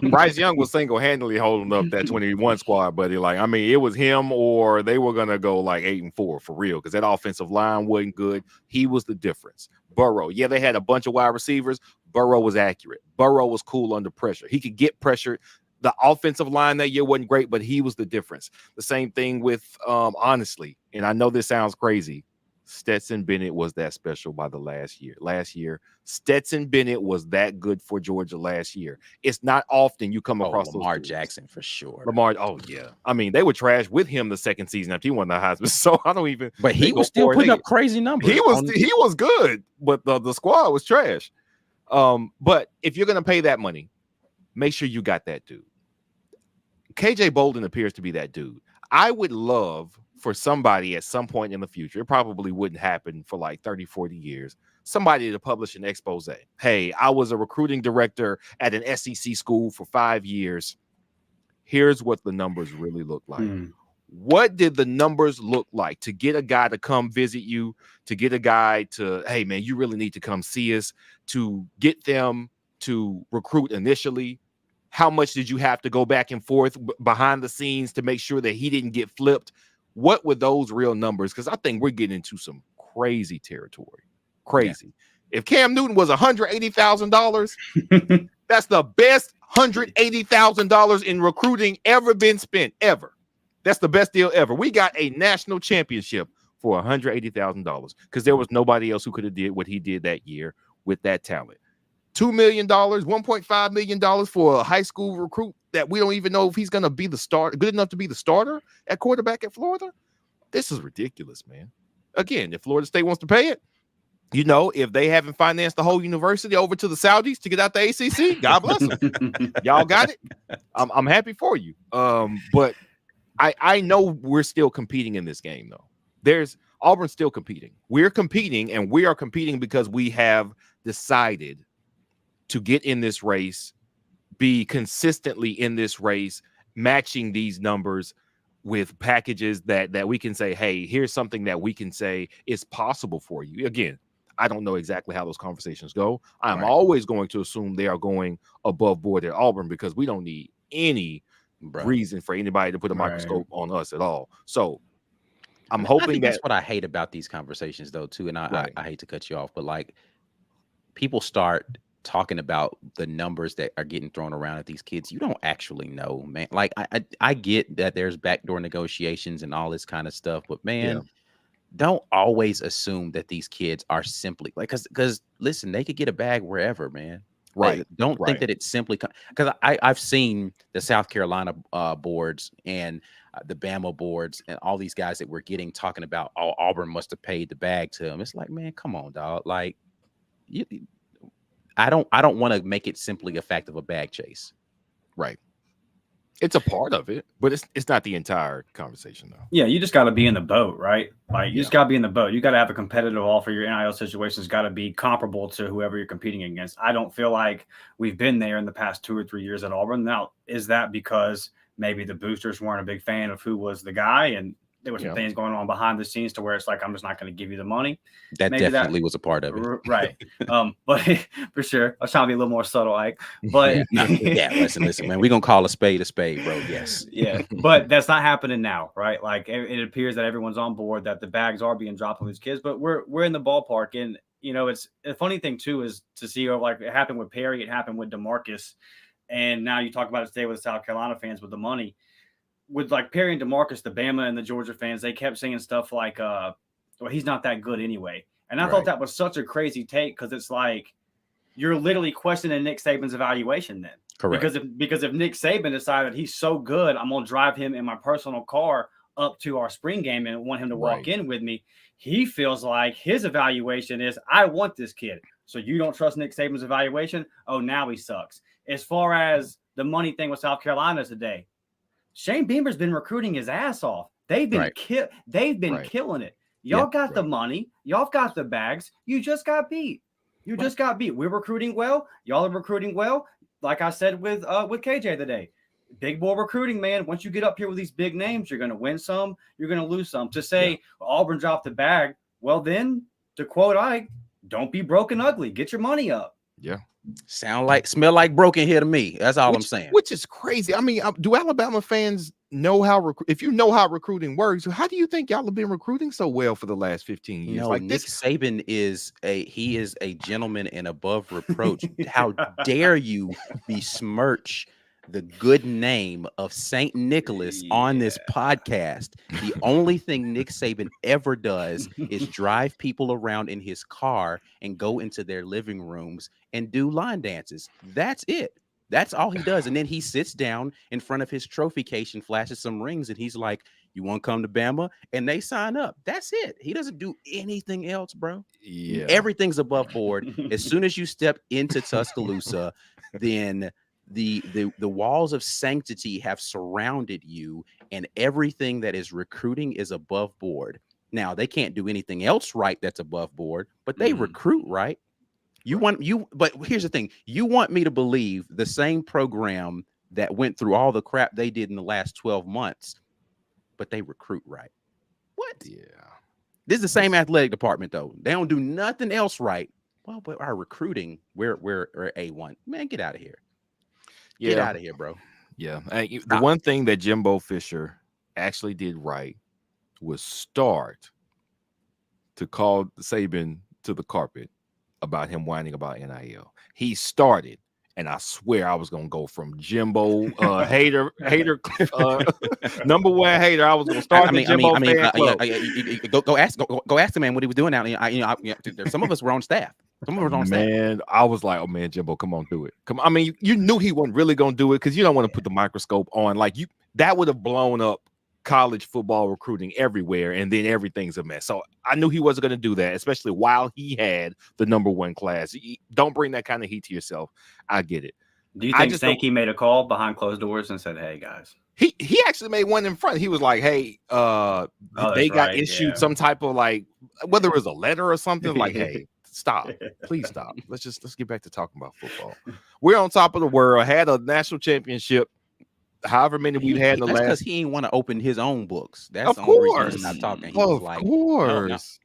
Bryce Young was single-handedly holding up that 21 squad, buddy. Like, I mean, it was him or they were going to go like 8-4 for real because that offensive line wasn't good. He was the difference. Burrow, yeah, they had a bunch of wide receivers. Burrow was accurate. Burrow was cool under pressure. He could get pressured. The offensive line that year wasn't great, but he was the difference. The same thing with, honestly, and I know this sounds crazy, Stetson Bennett was that special by the last year. Stetson Bennett was that good for Georgia last year. It's not often you come across Lamar Jackson for sure. Lamar, oh yeah. I mean, they were trash with him the second season after he won the Heisman. So I don't even. But he was still putting up crazy numbers. He was good, but the squad was trash. But if you're gonna pay that money, make sure you got that dude. KJ Bolden appears to be that dude. I would love for somebody at some point in the future, it probably wouldn't happen for like 30, 40 years, somebody to publish an expose. Hey, I was a recruiting director at an SEC school for 5 years. Here's what the numbers really look like. What did the numbers look like to get a guy to come visit you, to get a guy to, hey, man, you really need to come see us, to get them to recruit initially? How much did you have to go back and forth behind the scenes to make sure that he didn't get flipped? What were those real numbers? Because I think we're getting into some crazy territory. Crazy. Yeah. If Cam Newton was $180,000, that's the best $180,000 in recruiting ever been spent, ever. That's the best deal ever. We got a national championship for $180,000 because there was nobody else who could have did what he did that year with that talent. $2 million, $1.5 million for a high school recruit that we don't even know if he's going to be the starter, good enough to be the starter at quarterback at Florida. This is ridiculous, man. Again, if Florida State wants to pay it, you know, if they haven't financed the whole university over to the Saudis to get out the ACC, God bless them. Y'all got it. I'm happy for you. But I know we're still competing in this game, though. Auburn's still competing. We're competing, and we are competing because we have decided to get in this race, be consistently in this race, matching these numbers with packages that we can say, hey, here's something that we can say is possible for you. Again, I don't know exactly how those conversations go. I'm always going to assume they are going above board at Auburn because we don't need any reason for anybody to put a microscope on us at all. So I'm hoping that's what I hate about these conversations, though, too. And I hate to cut you off, but like people start talking about the numbers that are getting thrown around at these kids. You don't actually know, man. Like I get that there's backdoor negotiations and all this kind of stuff, but man, don't always assume that these kids are simply like, because listen, they could get a bag wherever, man. Right. Don't think that it's simply because I've seen the South Carolina boards and the Bama boards and all these guys that we're getting talking about, oh, Auburn must have paid the bag to them. It's like, man, come on, dog. Like I don't want to make it simply a fact of a bag chase. Right. It's a part of it, but it's not the entire conversation, though. Yeah, you just got to be in the boat, right? Like you just got to be in the boat. You got to have a competitive offer. Your NIL situation's got to be comparable to whoever you're competing against. I don't feel like we've been there in the past 2 or 3 years at Auburn. Now, is that because maybe the boosters weren't a big fan of who was the guy and there were some things going on behind the scenes to where it's like, I'm just not going to give you the money. That maybe definitely was a part of it. Right. But for sure, I was trying to be a little more subtle, Ike. But listen, man, we're going to call a spade, bro. Yes. Yeah. But that's not happening now, right? Like it appears that everyone's on board, that the bags are being dropped on these kids, but we're in the ballpark. And, you know, it's a funny thing too, is to see like it happened with Perry, it happened with DeMarcus. And now you talk about it today with the South Carolina fans with the money. With like Perry and DeMarcus, the Bama and the Georgia fans, they kept saying stuff like, well, he's not that good anyway. And I thought that was such a crazy take because it's like you're literally questioning Nick Saban's evaluation then. Correct. Because if Nick Saban decided he's so good, I'm going to drive him in my personal car up to our spring game and want him to walk in with me, he feels like his evaluation is, I want this kid. So you don't trust Nick Saban's evaluation? Oh, now he sucks. As far as the money thing with South Carolina today, Shane Beamer's been recruiting his ass off. They've been killing it. Y'all got the money. Y'all got the bags. You just got beat. Just got beat. We're recruiting well. Y'all are recruiting well. Like I said with KJ today, big boy recruiting, man. Once you get up here with these big names, you're going to win some. You're going to lose some. To say Auburn dropped the bag, well, then to quote Ike, don't be broken ugly. Get your money up. Yeah. Smell like broken here to me. That's all I'm saying. Which is crazy. I mean, do Alabama fans know how if you know how recruiting works, how do you think y'all have been recruiting so well for the last 15 years? No, Nick Saban is a gentleman and above reproach. How dare you besmirch the good name of St. Nicholas on this podcast? The only thing Nick Saban ever does is drive people around in his car and go into their living rooms and do line dances. That's it. That's all he does. And then he sits down in front of his trophy case and flashes some rings. And he's like, you want to come to Bama? And they sign up. That's it. He doesn't do anything else, bro. Yeah. Everything's above board. As soon as you step into Tuscaloosa, then the walls of sanctity have surrounded you, and everything that is recruiting is above board. Now, they can't do anything else right that's above board, but they recruit right. But here's the thing. You want me to believe the same program that went through all the crap they did in the last 12 months, but they recruit right. What? Yeah. This is the same athletic department, though. They don't do nothing else right. Well, but our recruiting, we're A1. Man, get out of here. Get out of here, bro. Yeah. The one thing that Jimbo Fisher actually did right was start to call Saban to the carpet about him whining about NIL. He started, and I swear I was gonna go from Jimbo hater, number one hater. I was gonna start Go ask the man what he was doing out. Some of us were on staff. Man, I was like, oh man, Jimbo, come on, do it. Come on. I mean, you knew he wasn't really gonna do it because you don't want to put the microscope on. Like that would have blown up college football recruiting everywhere, and then everything's a mess. So I knew he wasn't going to do that, especially while he had the number one class. Don't bring that kind of heat to yourself. I get it. Do you think Sankey made a call behind closed doors and said, hey guys? He actually made one in front. He was like, hey, they got issued some type of, like, whether it was a letter or something, like, hey, stop. Please stop. Let's get back to talking about football. We're on top of the world, had a national championship. However many we've had in the last, because he didn't want to open his own books. That's the only reason he's not talking. He was like,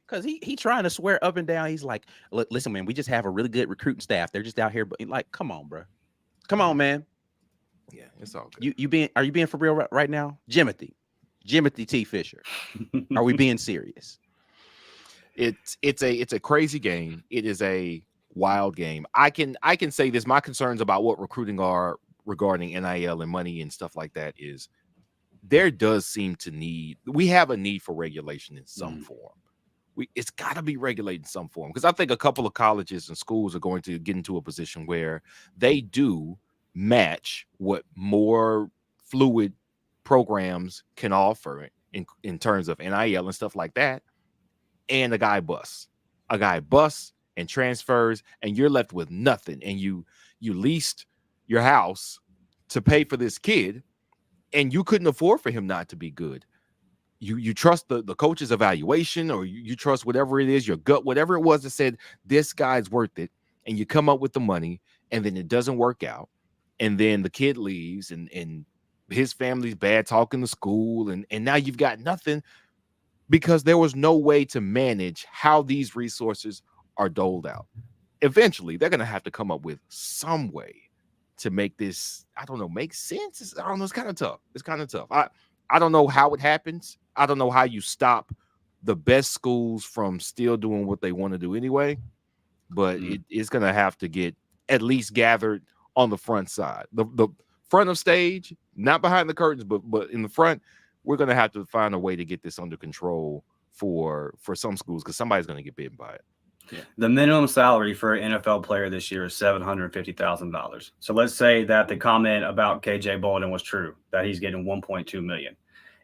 because he trying to swear up and down. He's like, look, listen, man, we just have a really good recruiting staff. They're just out here, but like, come on, bro, come on, man. Yeah, it's all good. Are you being for real right now, Jimothy T. Fisher? Are we being serious? It's a crazy game. It is a wild game. I can say this. My concerns about what recruiting are regarding NIL and money and stuff like that is there does seem to we have a need for regulation in some form. It's got to be regulated in some form, because I think a couple of colleges and schools are going to get into a position where they do match what more fluid programs can offer in terms of NIL and stuff like that. And a guy busts and transfers, and you're left with nothing. And you leased your house to pay for this kid, and you couldn't afford for him not to be good. You trust the coach's evaluation, or you trust whatever it is, your gut, whatever it was that said this guy's worth it, and you come up with the money, and then it doesn't work out, and then the kid leaves, and his family's bad talking to school, and now you've got nothing because there was no way to manage how these resources are doled out. Eventually, they're going to have to come up with some way to make this, I don't know, make sense. I don't know. It's kind of tough. I don't know how it happens. I don't know how you stop the best schools from still doing what they want to do anyway, but it's going to have to get at least gathered on the front side, the front of stage, not behind the curtains, but in the front. We're going to have to find a way to get this under control for some schools, because somebody's going to get bitten by it. Yeah. The minimum salary for an NFL player this year is $750,000. So let's say that the comment about KJ Bolden was true, that he's getting $1.2 million.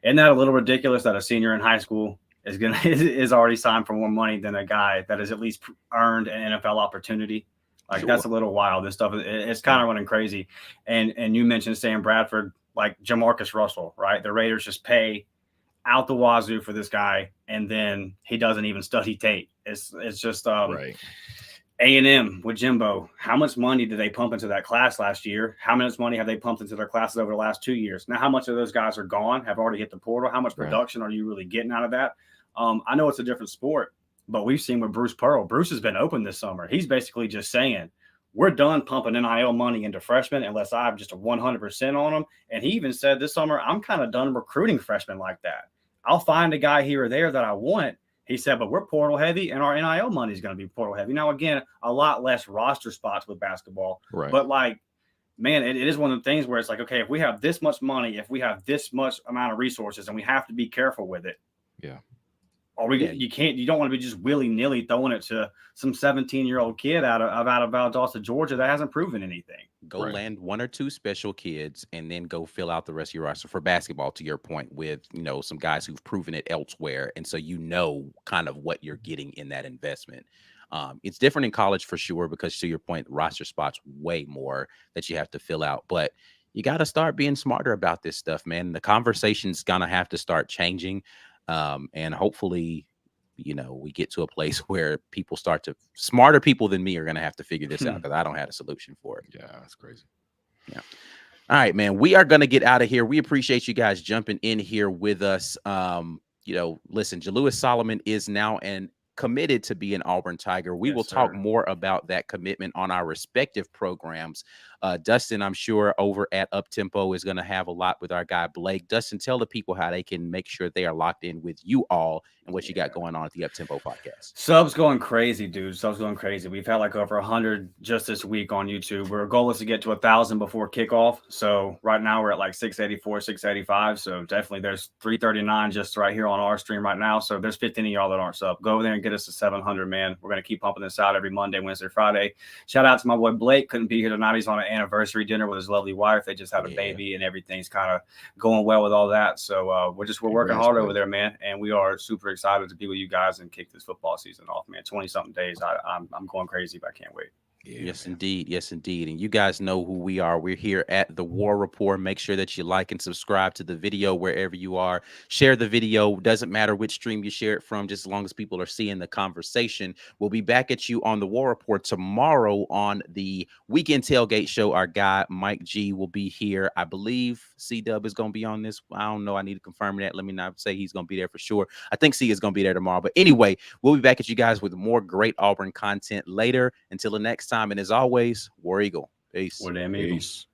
Isn't that a little ridiculous that a senior in high school is already signed for more money than a guy that has at least earned an NFL opportunity? Like, that's a little wild. This stuff, it's kind of running crazy. And you mentioned Sam Bradford, like Jamarcus Russell, right? The Raiders just pay out the wazoo for this guy, and then he doesn't even study tape. It's just right. A&M with Jimbo. How much money did they pump into that class last year? How much money have they pumped into their classes over the last 2 years? Now, how much of those guys are gone, have already hit the portal? How much production are you really getting out of that? I know it's a different sport, but we've seen with Bruce Pearl. Bruce has been open this summer. He's basically just saying, we're done pumping NIL money into freshmen unless I have just a 100% on them. And he even said this summer, I'm kind of done recruiting freshmen like that. I'll find a guy here or there that I want. He said, but we're portal heavy and our NIL money is going to be portal heavy. Now, again, a lot less roster spots with basketball. Right. But like, man, it is one of the things where it's like, okay, if we have this much money, if we have this much amount of resources, and we have to be careful with it. Yeah. Or you don't want to be just willy-nilly throwing it to some 17-year-old kid out of Valdosta, Georgia that hasn't proven anything. Go land 1 or 2 special kids and then go fill out the rest of your roster for basketball, to your point, with, some guys who've proven it elsewhere. And so kind of what you're getting in that investment. It's different in college for sure, because to your point, roster spots way more that you have to fill out. But you got to start being smarter about this stuff, man. The conversation's going to have to start changing. And hopefully, we get to a place where smarter people than me are going to have to figure this out, because I don't have a solution for it. Yeah, that's crazy. Yeah. All right, man. We are going to get out of here. We appreciate you guys jumping in here with us. Listen, Jalewis Solomon is now committed to be an Auburn Tiger. We will talk more about that commitment on our respective programs. Dustin, I'm sure over at Uptempo is going to have a lot with our guy Blake. Dustin, tell the people how they can make sure they are locked in with you all and what you got going on at the Uptempo podcast. Subs going crazy, dude. Subs going crazy. We've had like over 100 just this week on YouTube. Our goal is to get to 1,000 before kickoff. So right now we're at like 684, 685. So definitely there's 339 just right here on our stream right now. So there's 15 of y'all that aren't sub. Go over there and get us to 700, man. We're going to keep pumping this out every Monday, Wednesday, Friday. Shout out to my boy Blake. Couldn't be here tonight. He's on an anniversary dinner with his lovely wife. They just had a baby and everything's kind of going well with all that. So we're working hard over there, man. And we are super excited to be with you guys and kick this football season off, man. 20-something days. I'm going crazy, but I can't wait. Yeah, yes, indeed. Yes, indeed. And you guys know who we are. We're here at the War Report. Make sure that you like and subscribe to the video wherever you are. Share the video. Doesn't matter which stream you share it from, just as long as people are seeing the conversation. We'll be back at you on the War Report tomorrow on the Weekend Tailgate Show. Our guy, Mike G, will be here. I believe C-Dub is going to be on this. I don't know. I need to confirm that. Let me not say he's going to be there for sure. I think C is going to be there tomorrow. But anyway, we'll be back at you guys with more great Auburn content later. Until the next time, and as always, War Eagle. Peace. War Damn Eagle. Peace.